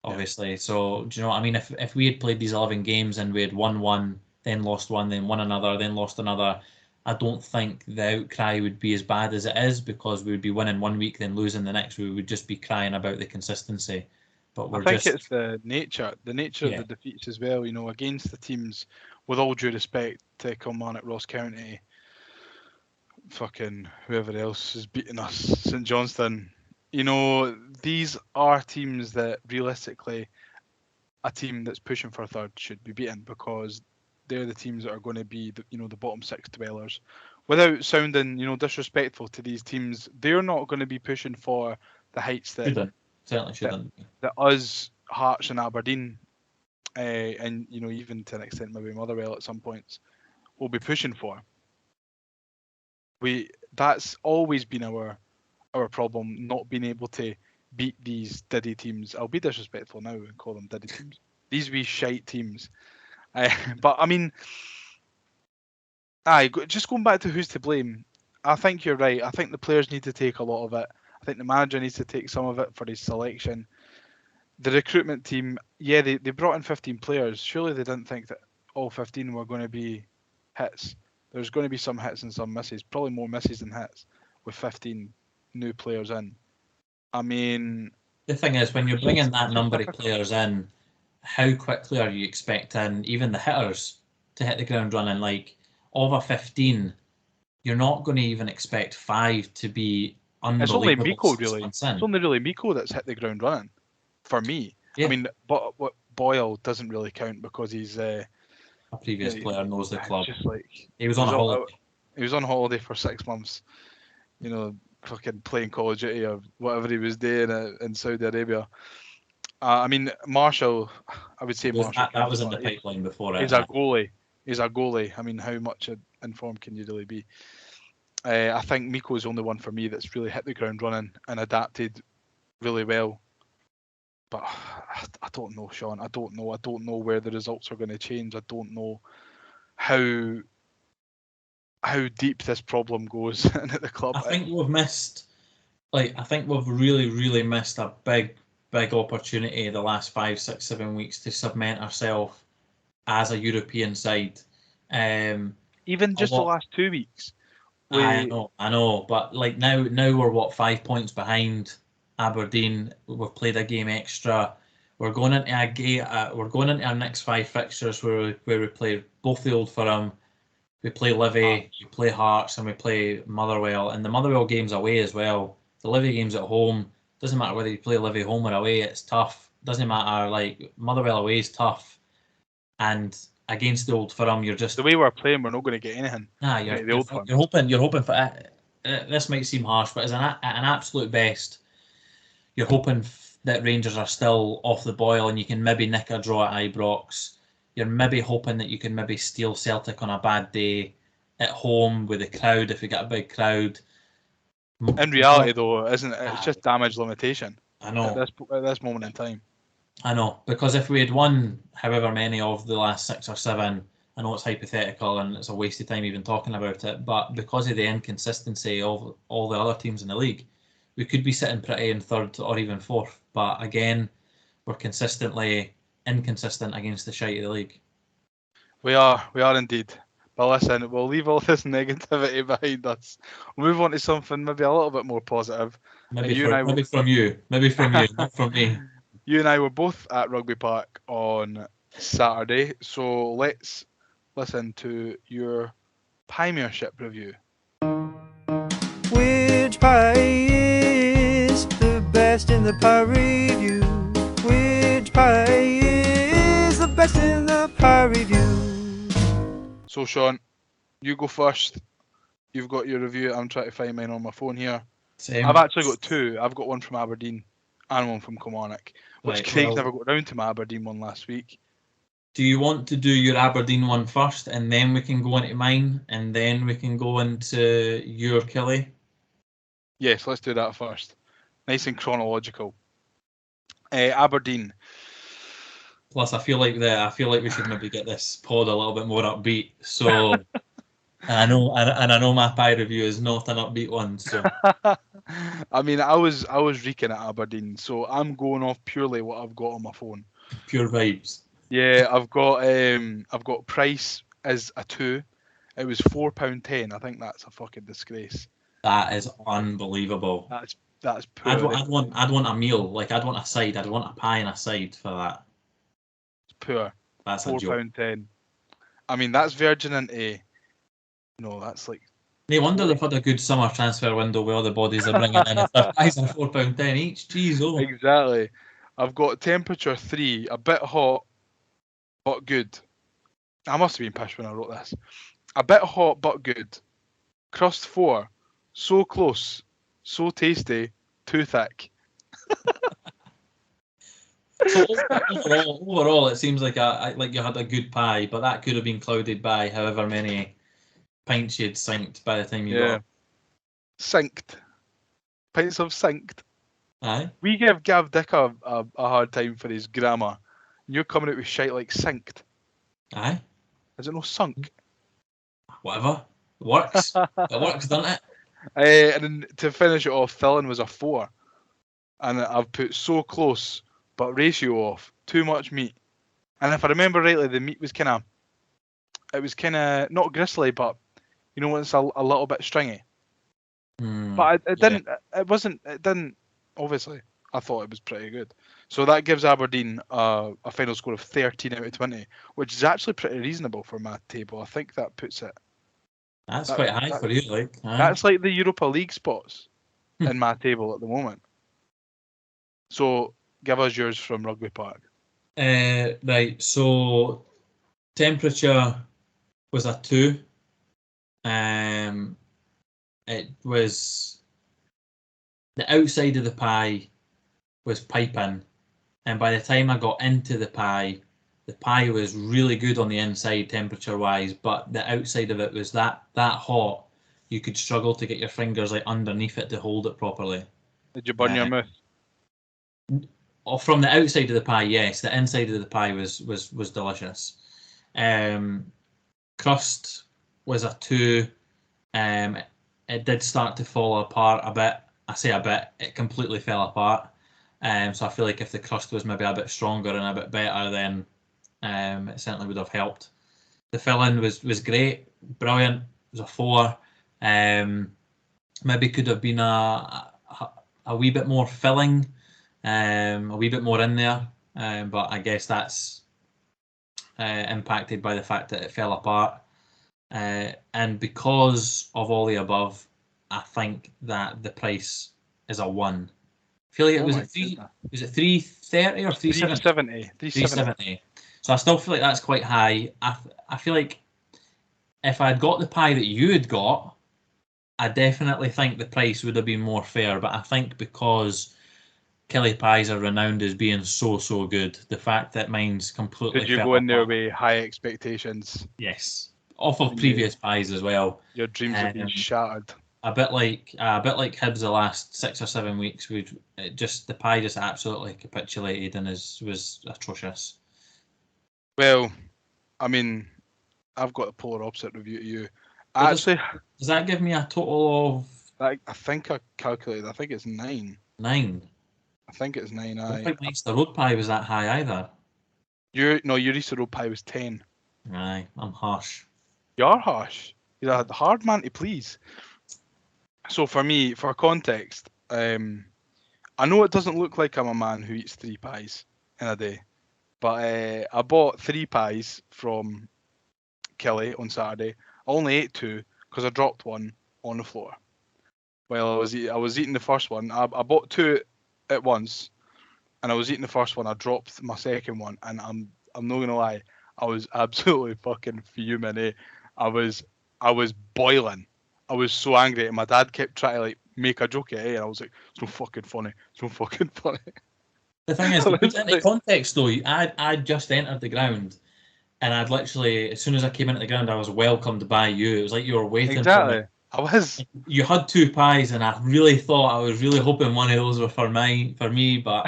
obviously. So, do you know what I mean? If we had played these 11 games and we had won 1, then lost 1, then won another, then lost another, I don't think the outcry would be as bad as it is, because we would be winning 1 week, then losing the next. We would just be crying about the consistency. But I think it's the nature of the defeats as well. Against the teams, with all due respect to Kilmarnock, Ross County, fucking whoever else is beating us, St Johnstone. These are teams that realistically, a team that's pushing for a third should be beaten, because they're the teams that are going to be the bottom 6 dwellers. Without sounding disrespectful to these teams, they're not going to be pushing for the heights that certainly shouldn't that us, Hearts and Aberdeen, and even to an extent maybe Motherwell at some points, will be pushing for. That's always been our problem, not being able to beat these diddy teams. I'll be disrespectful now and call them diddy teams. These wee shite teams. But I mean, just going back to who's to blame, I think you're right. I think the players need to take a lot of it. I think the manager needs to take some of it for his selection. The recruitment team, they brought in 15 players. Surely they didn't think that all 15 were going to be hits. There's going to be some hits and some misses. Probably more misses than hits with 15 new players in. I mean, the thing is, when you're bringing that number of players in, how quickly are you expecting even the hitters to hit the ground running? Like, over 15, you're not going to even expect 5 to be unbelievable. It's only Miko, really. It's only really Miko that's hit the ground running, for me. Yeah. I mean, but Boyle doesn't really count because he's a previous player, knows the club. Just like he was on holiday. He was on holiday for 6 months, fucking playing Call of Duty or whatever he was doing in Saudi Arabia. I mean, Marshall, I would say Marshall. That was in the pipeline before it. He's a goalie. I mean, how much informed can you really be? I think Miko is the only one for me that's really hit the ground running and adapted really well. But I don't know, Shaun. I don't know where the results are going to change. I don't know how deep this problem goes at the club. I think we've missed. I think we've really, really missed a big opportunity the last 5, 6, 7 weeks to cement ourselves as a European side. Even just the last 2 weeks. I know, but now we're 5 points behind Aberdeen. We've played a game extra. We're going into we're going into our next 5 fixtures where we play both the Old Firm, we play Livy, we play Hearts, and we play Motherwell. And the Motherwell game's away as well. The Livy game's at home. Doesn't matter whether you play Livy home or away. It's tough. Doesn't matter. Motherwell away is tough, and against the Old Firm, you're just the way we're playing. We're not going to get anything. Nah, you're hoping for. This might seem harsh, but as an absolute best, you're hoping that Rangers are still off the boil and you can maybe nick a draw at Ibrox. You're maybe hoping that you can maybe steal Celtic on a bad day at home with a crowd if you get a big crowd. In reality, though, isn't it? It's just damage limitation. I know. At this moment in time. I know, because if we had won however many of the last 6 or 7, I know it's hypothetical and it's a waste of time even talking about it, but because of the inconsistency of all the other teams in the league, we could be sitting pretty in third or even fourth. But again, we're consistently inconsistent against the shite of the league. We are indeed. But listen, we'll leave all this negativity behind us. We'll move on to something maybe a little bit more positive. Maybe from you, not from me. You and I were both at Rugby Park on Saturday, so let's listen to your Piemiership review. Which pie is the best in the pie review? Which pie is the best in the pie review? So Shaun, you go first. You've got your review. I'm trying to find mine on my phone here. Same. I've actually got two. I've got one from Aberdeen and one from Kilmarnock, which Right, Craig's well, never got round to my Aberdeen one last week. do you want to do your Aberdeen one first, and then we can go into mine, and then we can go into your Killie? Yes, let's do that first. Nice and chronological. Aberdeen. Plus, I feel like we should maybe get this pod a little bit more upbeat. So, and I know my pie review is not an upbeat one. So, I mean, I was reeking at Aberdeen, so I'm going off purely what I've got on my phone. pure vibes. Yeah, I've got price as a 2. It was £4.10. I think that's a fucking disgrace. That is unbelievable. That's poor. I'd want a meal. Like, I'd want a side. I'd want a pie and a side for that. It's poor. That's a joke. £4.10. I mean, that's Virgin into. No, that's like. No wonder they've had a good summer transfer window where all the bodies are bringing in. If their pies are £4.10 each, jeez, oh. Exactly. I've got temperature 3, a bit hot, but good. I must have been pissed when I wrote this. A bit hot, but good. Crust 4, so close, so tasty, too thick. So overall, it seems like you had a good pie, but that could have been clouded by however many pints you'd sinked by the time you got. Sinked. Pints of sinked. Aye. We give Gav Dick a hard time for his grammar. You're coming out with shite like sinked. Aye. Is it no sunk? Whatever. It works. It works, doesn't it? And then to finish it off, filling was a 4. And I've put so close, but ratio off. Too much meat. And if I remember rightly, the meat was kind of not gristly, but you know, it's a little bit stringy. But it didn't. It didn't. Obviously, I thought it was pretty good. So that gives Aberdeen a final score of 13 out of 20, which is actually pretty reasonable for my table. I think that puts it. That's quite high for you, like. Aye. That's like the Europa League spots in my table at the moment. So give us yours from Rugby Park. Right. So temperature was a 2. It was the outside of the pie was piping, and by the time I got into the pie was really good on the inside temperature wise, but the outside of it was that hot you could struggle to get your fingers like underneath it to hold it properly. Did you burn your mouth? From the outside of the pie, yes. The inside of the pie was delicious. Crust was a 2. It did start to fall apart a bit. I say a bit. It completely fell apart. So I feel like if the crust was maybe a bit stronger and a bit better, then it certainly would have helped. The filling was great, brilliant. It was a 4. Maybe could have been a wee bit more filling, a wee bit more in there. But I guess that's impacted by the fact that it fell apart. And because of all the above, I think that the price is a 1. I feel like it was at 330 or 370? 370. So I still feel like that's quite high. I feel like if I'd got the pie that you had got, I definitely think the price would have been more fair. But I think because Killie pies are renowned as being so good, the fact that mine's completely Did you fell go in there apart. with high expectations? Yes, off of previous pies as well. Your dreams have been shattered. A bit like Hibs the last 6 or 7 weeks. The pie just absolutely capitulated and was atrocious. Well, I mean, I've got a polar opposite review to you. Does that give me a total of I think I calculated. I think it's 9. 9. I think it's 9. I don't think my Easter road pie was that high either. Your Easter road pie was 10. Aye, I'm harsh. You're harsh. You're a hard man to please. So for me, for context, I know it doesn't look like I'm a man who eats 3 pies in a day, but I bought 3 pies from Kelly on Saturday. I only ate 2 because I dropped one on the floor. Well, I was eating the first one. I bought 2 at once, and I was eating the first one. I dropped my second one, and I'm not gonna lie, I was absolutely fucking fuming. I was boiling. I was so angry, and my dad kept trying to like make a joke at it, and I was like, "It's not fucking funny. It's not fucking funny." The thing is, to put it into context though, I'd just entered the ground, and I'd literally, as soon as I came into the ground, I was welcomed by you. It was like you were waiting for me. I was. You had 2 pies, and I really thought, I was really hoping one of those were for me, but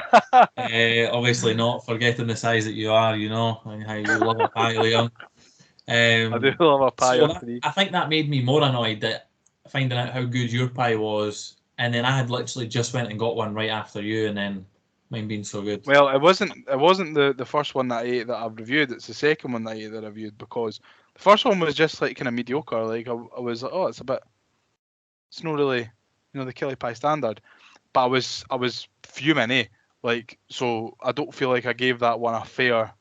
obviously not. Forgetting the size that you are, and how you love a pie, Liam. I do love a pie. So I think that made me more annoyed, that finding out how good your pie was, and then I had literally just went and got one right after you, and then mine being so good. Well, it wasn't the first one that I ate that I've reviewed. It's the second one that I ate that I reviewed, because the first one was just like kind of mediocre. Like I was like, oh, it's not really, the Kelly pie standard. But I was fuming, like, so I don't feel like I gave that one a fair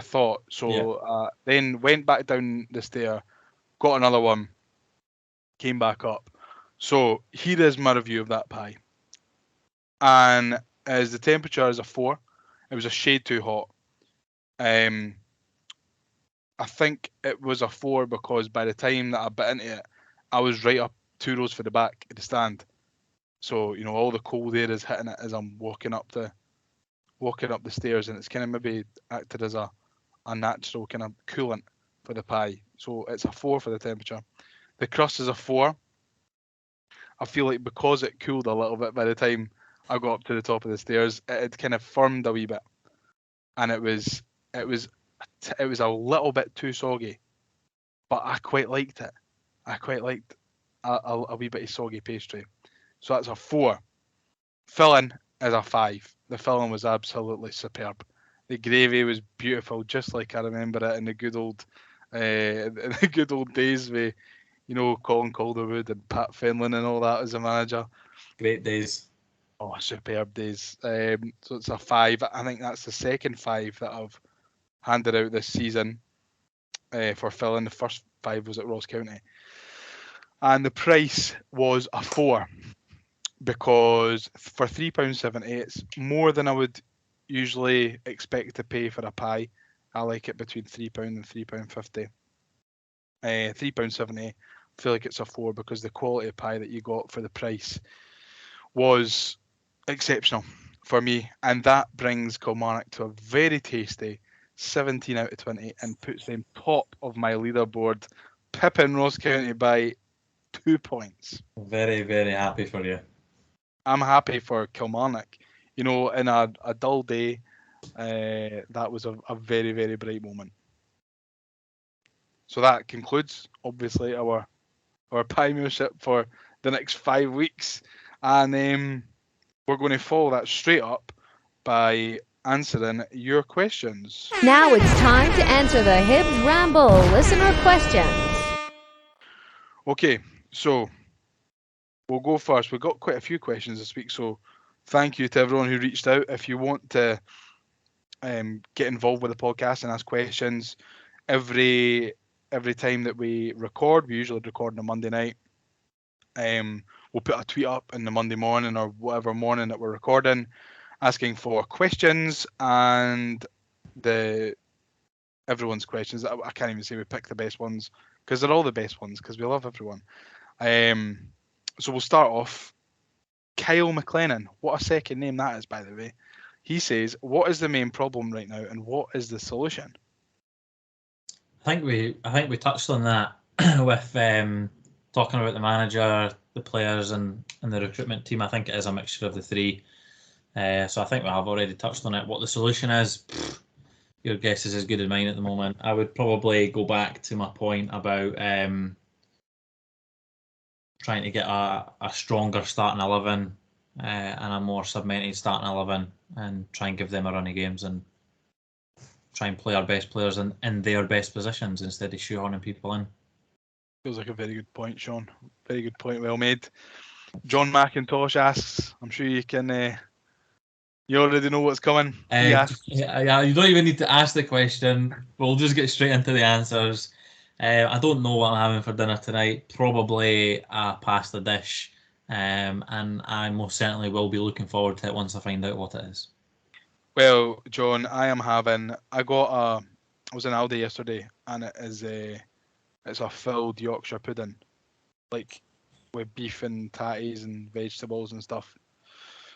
thought. So then went back down the stair, got another one, came back up. So here is my review of that pie. And as the temperature is a 4, it was a shade too hot. I think it was a 4 because by the time that I bit into it, I was right up 2 rows for the back of the stand. So all the cold air is hitting it as I'm walking up the stairs, and it's kind of maybe acted as a natural kind of coolant for the pie. So it's a 4 for the temperature. The crust is a 4. I feel like because it cooled a little bit by the time I got up to the top of the stairs, it had kind of firmed a wee bit, and it was a little bit too soggy, but I quite liked it. I quite liked a wee bit of soggy pastry. So that's a 4. Filling is a 5. The filling was absolutely superb. The gravy was beautiful, just like I remember it in the good old days with, Colin Calderwood and Pat Fenlon and all that as a manager. Great days. Oh, superb days. So it's a 5. I think that's the second 5 that I've handed out this season for filling. The first 5 was at Ross County. And the price was a 4, because for £3.70, it's more than I would usually expect to pay for a pie. I like it between £3 and £3.50. £3.70, I feel like it's a 4 because the quality of pie that you got for the price was exceptional for me, and that brings Kilmarnock to a very tasty 17 out of 20 and puts them top of my leaderboard, pipping Ross County by 2 points. Very, very happy for you. I'm happy for Kilmarnock. In a dull day, that was a very, very bright moment. So that concludes, obviously, our Piemiership for the next 5 weeks, and we're going to follow that straight up by answering your questions. Now it's time to answer the Hibs Ramble listener questions. Okay, so we'll go first. We've got quite a few questions this week, so thank you to everyone who reached out. If you want to get involved with the podcast and ask questions, every time that we record, we usually record on a Monday night. We'll put a tweet up in the Monday morning or whatever morning that we're recording, asking for questions and everyone's questions. I can't even say we pick the best ones because they're all the best ones because we love everyone. So we'll start off. Kyle McLennan, what a second name that is, by the way. He says, "What is the main problem right now, and what is the solution?" I think we touched on that with talking about the manager, the players, and the recruitment team. I think it is a mixture of the 3. So I think we have already touched on it. What the solution is, your guess is as good as mine at the moment. I would probably go back to my point about trying to get a stronger starting 11 and a more segmented starting 11 and try and give them a run of games and try and play our best players in their best positions instead of shoehorning people in. Feels like a very good point, Shaun. Very good point, well made. John McIntosh asks, I'm sure you can... you already know what's coming. He asks, Yeah, you don't even need to ask the question. We'll just get straight into the answers. I don't know what I'm having for dinner tonight. Probably a pasta dish. And I most certainly will be looking forward to it once I find out what it is. well, John, I was in Aldi yesterday, and it's a filled Yorkshire pudding, like with beef and tatties and vegetables and stuff.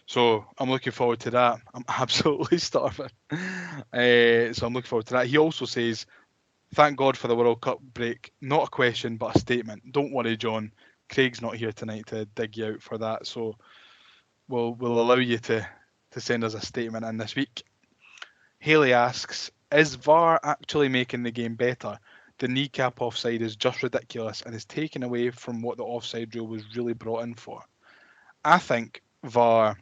So I'm looking forward to that. I'm absolutely starving. So I'm looking forward to that. He also says, thank God for the World Cup break. Not a question, but a statement. Don't worry, John. Craig's not here tonight to dig you out for that. So we'll allow you to send us a statement in this week. Haley asks, is VAR actually making the game better? The kneecap offside is just ridiculous and is taken away from what the offside rule was really brought in for. I think VAR,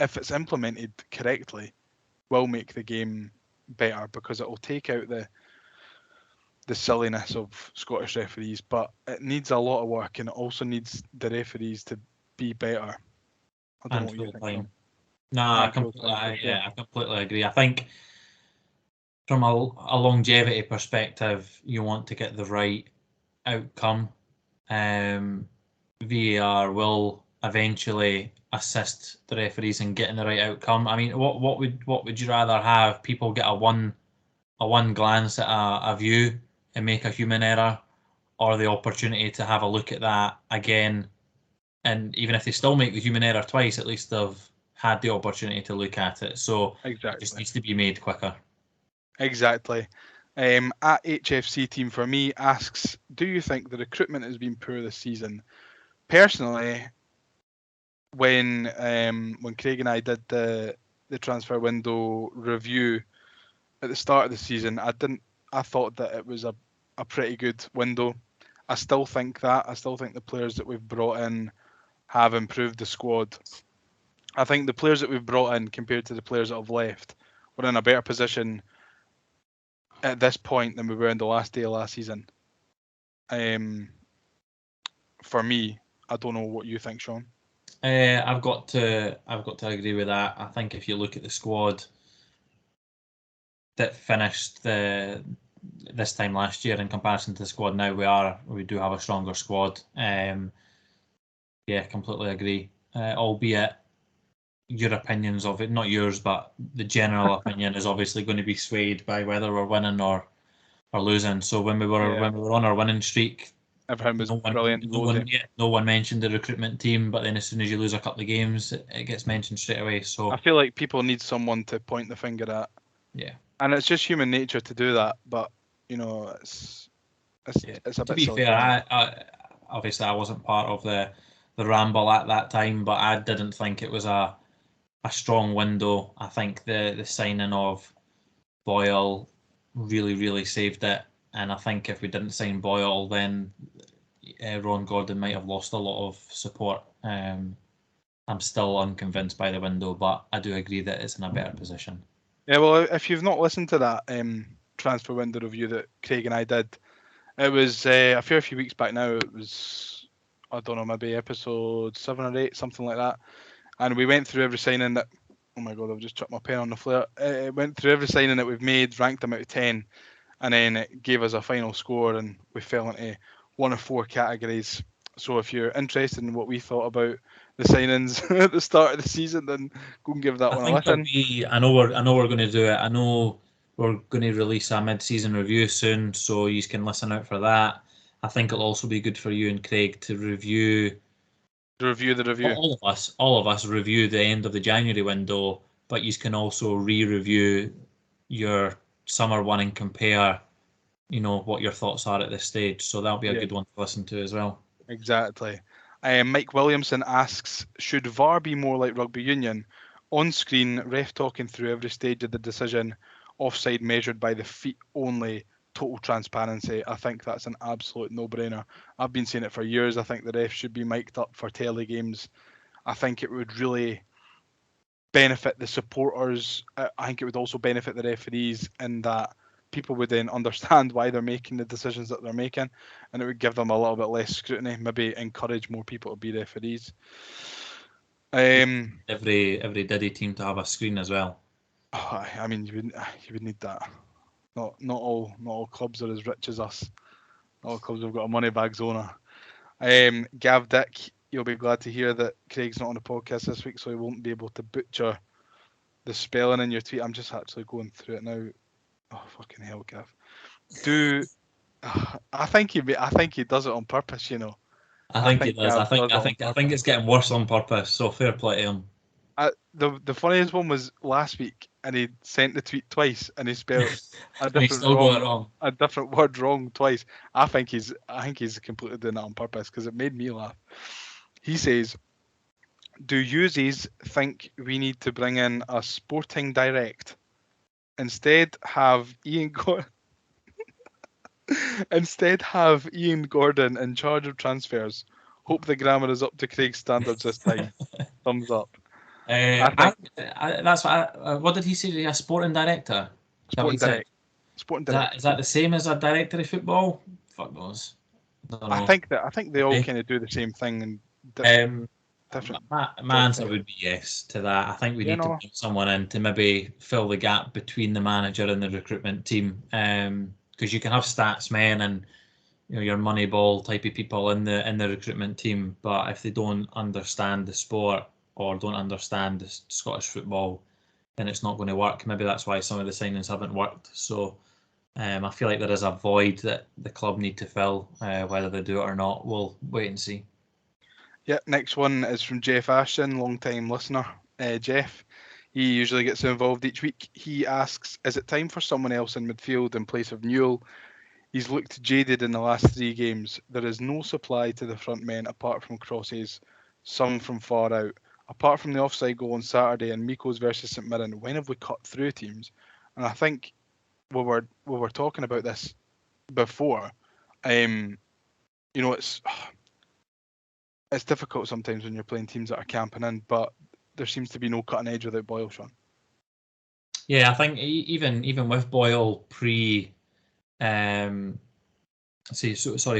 if it's implemented correctly, will make the game better because it will take out the silliness of Scottish referees, but it needs a lot of work and it also needs the referees to be better. I don't know what you think. Time. No, I completely agree. I think from a longevity perspective, you want to get the right outcome. VAR will eventually assist the referees in getting the right outcome. I mean, what would you rather have? People get a one glance at a view and make a human error, or the opportunity to have a look at that again, and even if they still make the human error twice, at least they've had the opportunity to look at it. So exactly. It just needs to be made quicker. Exactly. At HFC Team for me asks, do you think the recruitment has been poor this season? Personally, when Craig and I did the transfer window review at the start of the season, I thought that it was a pretty good window. I still think that. I still think the players that we've brought in have improved the squad. I think the players that we've brought in compared to the players that have left, we're in a better position at this point than we were in the last day of last season. For me, I don't know what you think, Shaun. I've got to agree with that. I think if you look at the squad that finished this time last year in comparison to the squad now, we do have a stronger squad. Yeah, completely agree. Albeit your opinions of it, not yours, but the general opinion is obviously going to be swayed by whether we're winning or losing. So when we were on our winning streak, everyone was brilliant. No one mentioned the recruitment team, but then as soon as you lose a couple of games, it gets mentioned straight away. So I feel like people need someone to point the finger at. Yeah. And it's just human nature to do that, but it's a bit. To be fair, I obviously I wasn't part of the ramble at that time, but I didn't think it was a strong window. I think the signing of Boyle really saved it, and I think if we didn't sign Boyle, then Ron Gordon might have lost a lot of support. I'm still unconvinced by the window, but I do agree that it's in a better position. Yeah, well, if you've not listened to that transfer window review that Craig and I did, it was a fair few weeks back now. It was, I don't know, maybe episode 7 or 8, something like that. And we went through every signing that, oh my God, I've just chucked my pen on the floor. It went through every signing that we've made, ranked them out of 10, and then it gave us a final score, and we fell into one of 4 categories. So if you're interested in what we thought about the signings at the start of the season, then go and give that one a listen. I know we're going to do it. I know we're going to release a mid-season review soon, so you can listen out for that. I think it'll also be good for you and Craig to review the review. All of us review the end of the January window, but you can also re-review your summer one and compare, what your thoughts are at this stage. So that'll be a good one to listen to as well. Exactly. Mike Williamson asks, should VAR be more like rugby union? On screen, ref talking through every stage of the decision, offside measured by the feet only, total transparency. I think that's an absolute no-brainer. I've been saying it for years. I think the refs should be mic'd up for telly games. I think it would really benefit the supporters. I think it would also benefit the referees in that people would then understand why they're making the decisions that they're making, and it would give them a little bit less scrutiny, maybe encourage more people to be referees. Every Diddy team to have a screen as well. I mean, you would need that. Not all clubs are as rich as us. Not all clubs have got a money bags owner. Gav Dick, you'll be glad to hear that Craig's not on the podcast this week, so he won't be able to butcher the spelling in your tweet. I'm just actually going through it now. Oh fucking hell, Gav! I think he does it on purpose. You know. I think he does. I think it's getting worse on purpose. So fair play to him. The funniest one was last week, and he sent the tweet twice, and he spelled a different word wrong twice. I think he's completely doing that on purpose because it made me laugh. He says, "Do yous think we need to bring in a sporting direct? Instead, have Ian Gordon in charge of transfers. Hope the grammar is up to Craig's standards this time. Thumbs up." That's what did he say? A sporting director. Sporting direct. Is that the same as a director of football? Fuck knows. I think they all kind of do the same thing. And my answer would be yes to that. I think we need to bring someone in to maybe fill the gap between the manager and the recruitment team. Because you can have stats men and your Moneyball type of people in the recruitment team, but if they don't understand the sport or don't understand the Scottish football, then it's not going to work. Maybe that's why some of the signings haven't worked. So I feel like there is a void that the club need to fill. Whether they do it or not, we'll wait and see. Yeah, next one is from Jeff Ashton, long-time listener. Jeff, he usually gets involved each week. He asks, is it time for someone else in midfield in place of Newell? He's looked jaded in the last 3 games. There is no supply to the front men apart from crosses, some from far out. Apart from the offside goal on Saturday and Mikos versus St Mirren, when have we cut through teams? And I think we were talking about this before. It's difficult sometimes when you're playing teams that are camping in, but there seems to be no cutting edge without Boyle, Shaun. Yeah, I think even with Boyle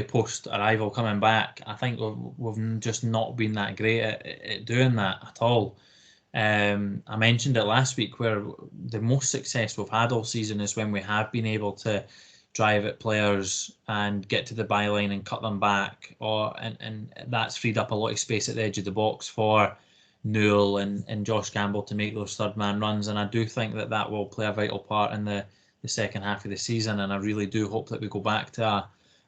post arrival coming back, I think we've just not been that great at doing that at all. I mentioned it last week where the most success we've had all season is when we have been able to drive at players and get to the byline and cut them back, and that's freed up a lot of space at the edge of the box for Newell and Josh Campbell to make those third man runs, and I do think that will play a vital part in the second half of the season, and I really do hope that we go back to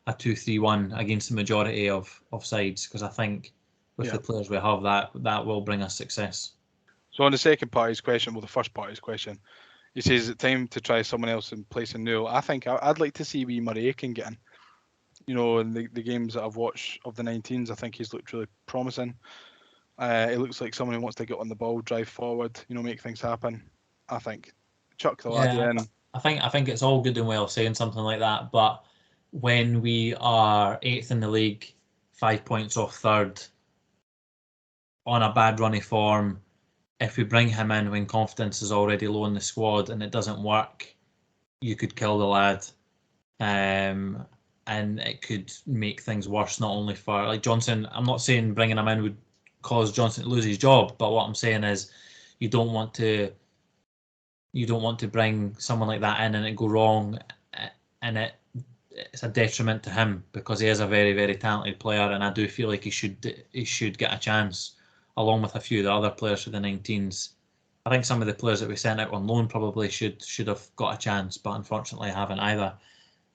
a 2-3-1 against the majority of sides, because I think with the players we have, that will bring us success. So on the second part of his question, the first part of his question, he says it's time to try someone else in place of Newell. I think I'd like to see wee Murray Aitken get in. In the games that I've watched of the 19s, I think he's looked really promising. He looks like someone who wants to get on the ball, drive forward, make things happen. I think chuck the laddie in. I think it's all good and well saying something like that, but when we are 8th in the league, 5 points off third, on a bad run of form, if we bring him in when confidence is already low in the squad and it doesn't work, you could kill the lad. And it could make things worse, not only for Johnson. I'm not saying bringing him in would cause Johnson to lose his job, but what I'm saying is you don't want to bring someone like that in and it go wrong, and it's a detriment to him, because he is a very, very talented player, and I do feel like he should get a chance along with a few of the other players for the 19s. I think some of the players that we sent out on loan probably should have got a chance, but unfortunately haven't either.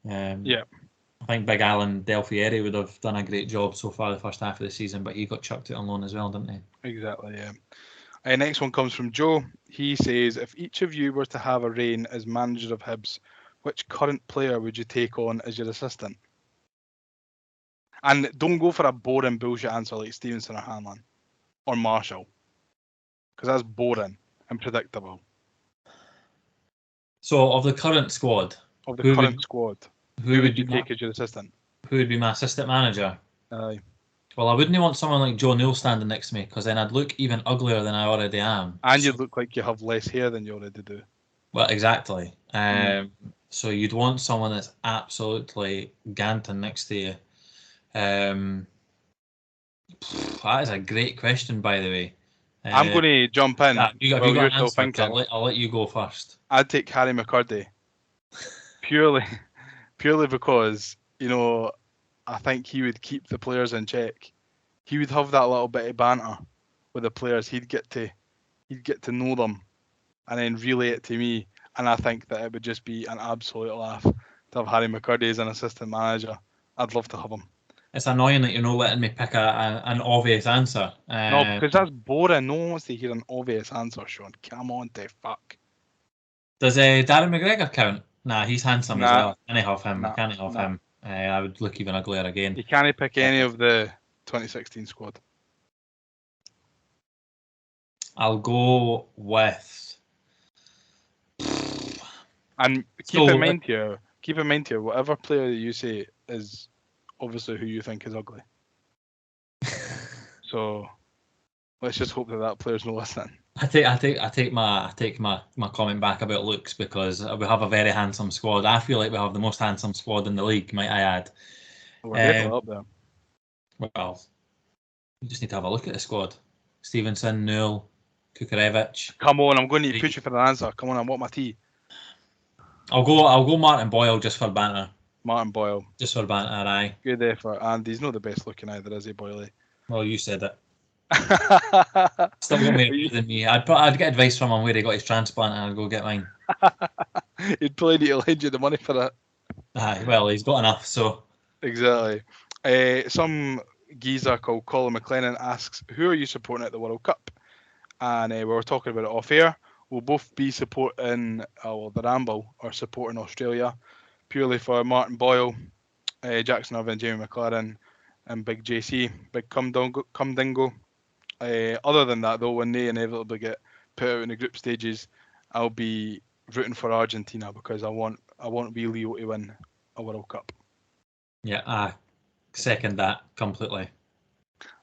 I think Big Alan Del Fieri would have done a great job so far the first half of the season, but he got chucked out on loan as well, didn't he? Exactly, yeah. Next one comes from Joe. He says, if each of you were to have a reign as manager of Hibs, which current player would you take on as your assistant? And don't go for a boring bullshit answer like Stevenson or Hanlon or Marshall, because that's boring and predictable. So of the current squad? Squad. Who would you take as your assistant? Who would be my assistant manager? Aye. Well, I wouldn't want someone like Joe Newell standing next to me, because then I'd look even uglier than I already am. And you'd look like you have less hair than you already do. Well, exactly. So you'd want someone that's absolutely ganting next to you. That is a great question, by the way. I'm going to jump in. Have you while got you're an still answer? thinking. I'll let you go first. I'd take Harry McCurdy. purely because, you know, I think he would keep the players in check. He would have that little bit of banter with the players. He'd get to know them and then relay it to me. And I think that it would just be an absolute laugh to have Harry McCurdy as an assistant manager. I'd love to have him. It's annoying that you're not letting me pick an obvious answer. No, because that's boring. No one wants to hear an obvious answer, Shaun. Come on, the fuck. Does Darren McGregor count? Nah, he's handsome as well. Can't have him. Nah, Can't have him. I would look even uglier again. You can't pick any of the 2016 squad. I'll go with. And keep in mind here, whatever player that you say is obviously who you think is ugly. So let's just hope that player's not listening. I take my comment back about looks, because we have a very handsome squad. I feel like we have the most handsome squad in the league, might I add. We're definitely up there. Well, you just need to have a look at the squad. Stevenson, Newell, Kukarevich. Come on, I'm going to push you for an answer. Come on, I want my tea. I'll go Martin Boyle just for banter. Martin Boyle. Just for banter, aye. Good effort. And he's not the best looking either, is he, Boyle? Well, you said it. Still got me than me. I'd get advice from him where he got his transplant, and I'd go get mine. He'd probably need to lend you the money for that. Aye, well, he's got enough, so. Exactly. Some geezer called Colin McLennan asks, who are you supporting at the World Cup? And we were talking about it off air. We'll both be supporting the Ramble, or supporting Australia, purely for Martin Boyle, Jackson Irvine, Jamie McLaren, and Big JC, Big Cumdingo. Other than that, though, when they inevitably get put out in the group stages, I'll be rooting for Argentina, because I want wee Leo to win a World Cup. Yeah, I second that completely.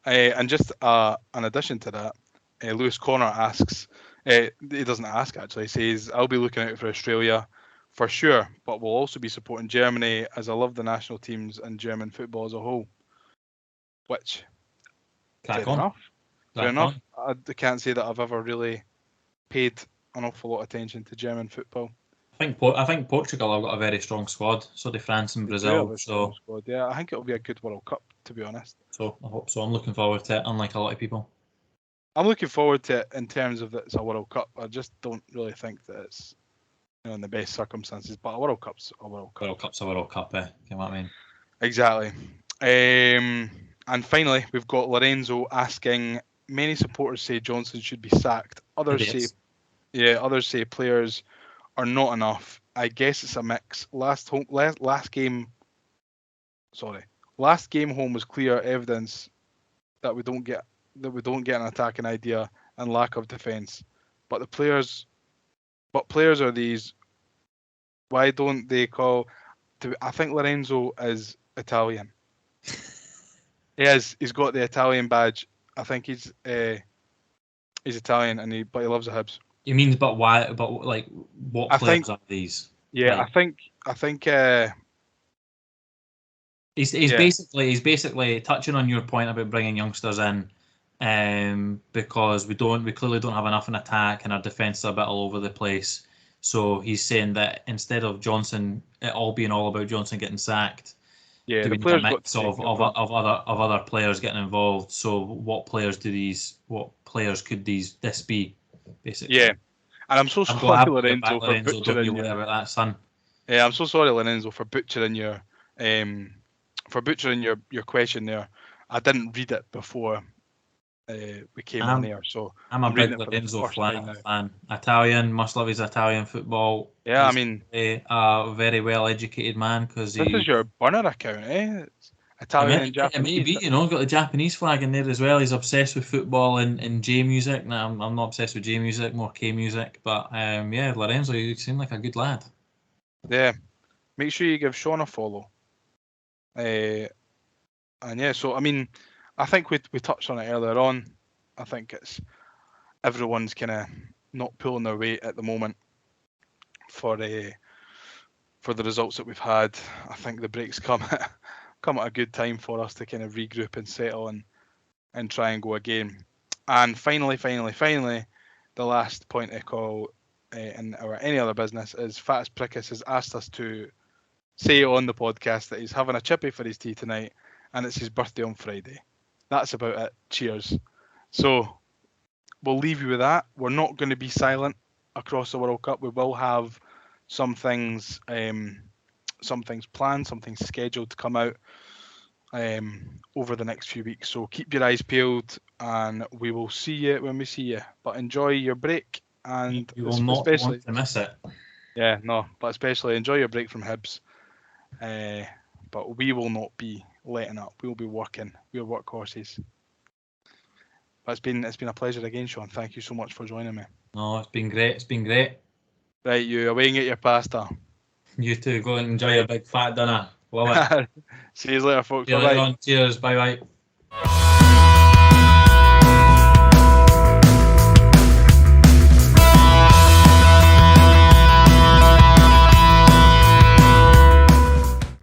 And just in addition to that, Lewis Connor asks, he doesn't ask actually, he says, I'll be looking out for Australia for sure, but we'll also be supporting Germany, as I love the national teams and German football as a whole. Which, fair enough. I can't say that I've ever really paid an awful lot of attention to German football. I think Portugal have got a very strong squad. So do France and Brazil. Squad. Yeah, I think it'll be a good World Cup, to be honest. So I hope so. I'm looking forward to it, unlike a lot of people. I'm looking forward to it in terms of that it's a World Cup. I just don't really think that it's in the best circumstances. But a World Cup's a World Cup. World Cup's a World Cup, You know what I mean? Exactly. And finally, we've got Lorenzo asking, many supporters say Johnson should be sacked. Others say players are not enough. I guess it's a mix. Last game home was clear evidence that we don't get an attacking idea and lack of defence. But players are these. Why don't they call? I think Lorenzo is Italian. He's got the Italian badge. I think he's Italian, but he loves the Hibs. You mean, but why? But like, what players are these? Yeah, like, I think. He's basically touching on your point about bringing youngsters in, because we clearly don't have enough in attack, and our defence is a bit all over the place. So he's saying that instead of Johnson, it all being all about Johnson getting sacked, we need a mix of other players getting involved. So what players could this be, basically? Yeah, and I'm so sorry, Lorenzo, for butchering you about that, son. Yeah, I'm so sorry, Lorenzo, for butchering your question there. I didn't read it before we came on here, so I'm a big Lorenzo fan. Italian, must love his Italian football. Yeah, he's a very well educated man, because this is your burner account, It's Italian and Japanese. Maybe, got the Japanese flag in there as well. He's obsessed with football and J music. Now I'm not obsessed with J music, more K music. But Lorenzo, you seem like a good lad. Yeah, make sure you give Shaun a follow. And yeah, so I mean, I think we touched on it earlier on. I think it's everyone's kind of not pulling their weight at the moment for the results that we've had. I think the breaks come at a good time for us to kind of regroup and settle and try and go again. And finally, the last point I call in our any other business is Fatus Prickus has asked us to say on the podcast that he's having a chippy for his tea tonight, and it's his birthday on Friday. That's about it. Cheers. So we'll leave you with that. We're not going to be silent across the World Cup. We will have some things planned, some things scheduled to come out over the next few weeks. So keep your eyes peeled, and we will see you when we see you. But enjoy your break, and You will not want to miss it. Yeah, no, but especially enjoy your break from Hibs. But we will not be letting up. We'll be working. We're workhorses. But it's been a pleasure again, Shaun. Thank you so much for joining me. No, it's been great. It's been great. Right, you away and get your pasta. You too. Go and enjoy your big fat dinner. Love it. See you later, folks. See you Bye-bye. later on. Cheers. Bye bye.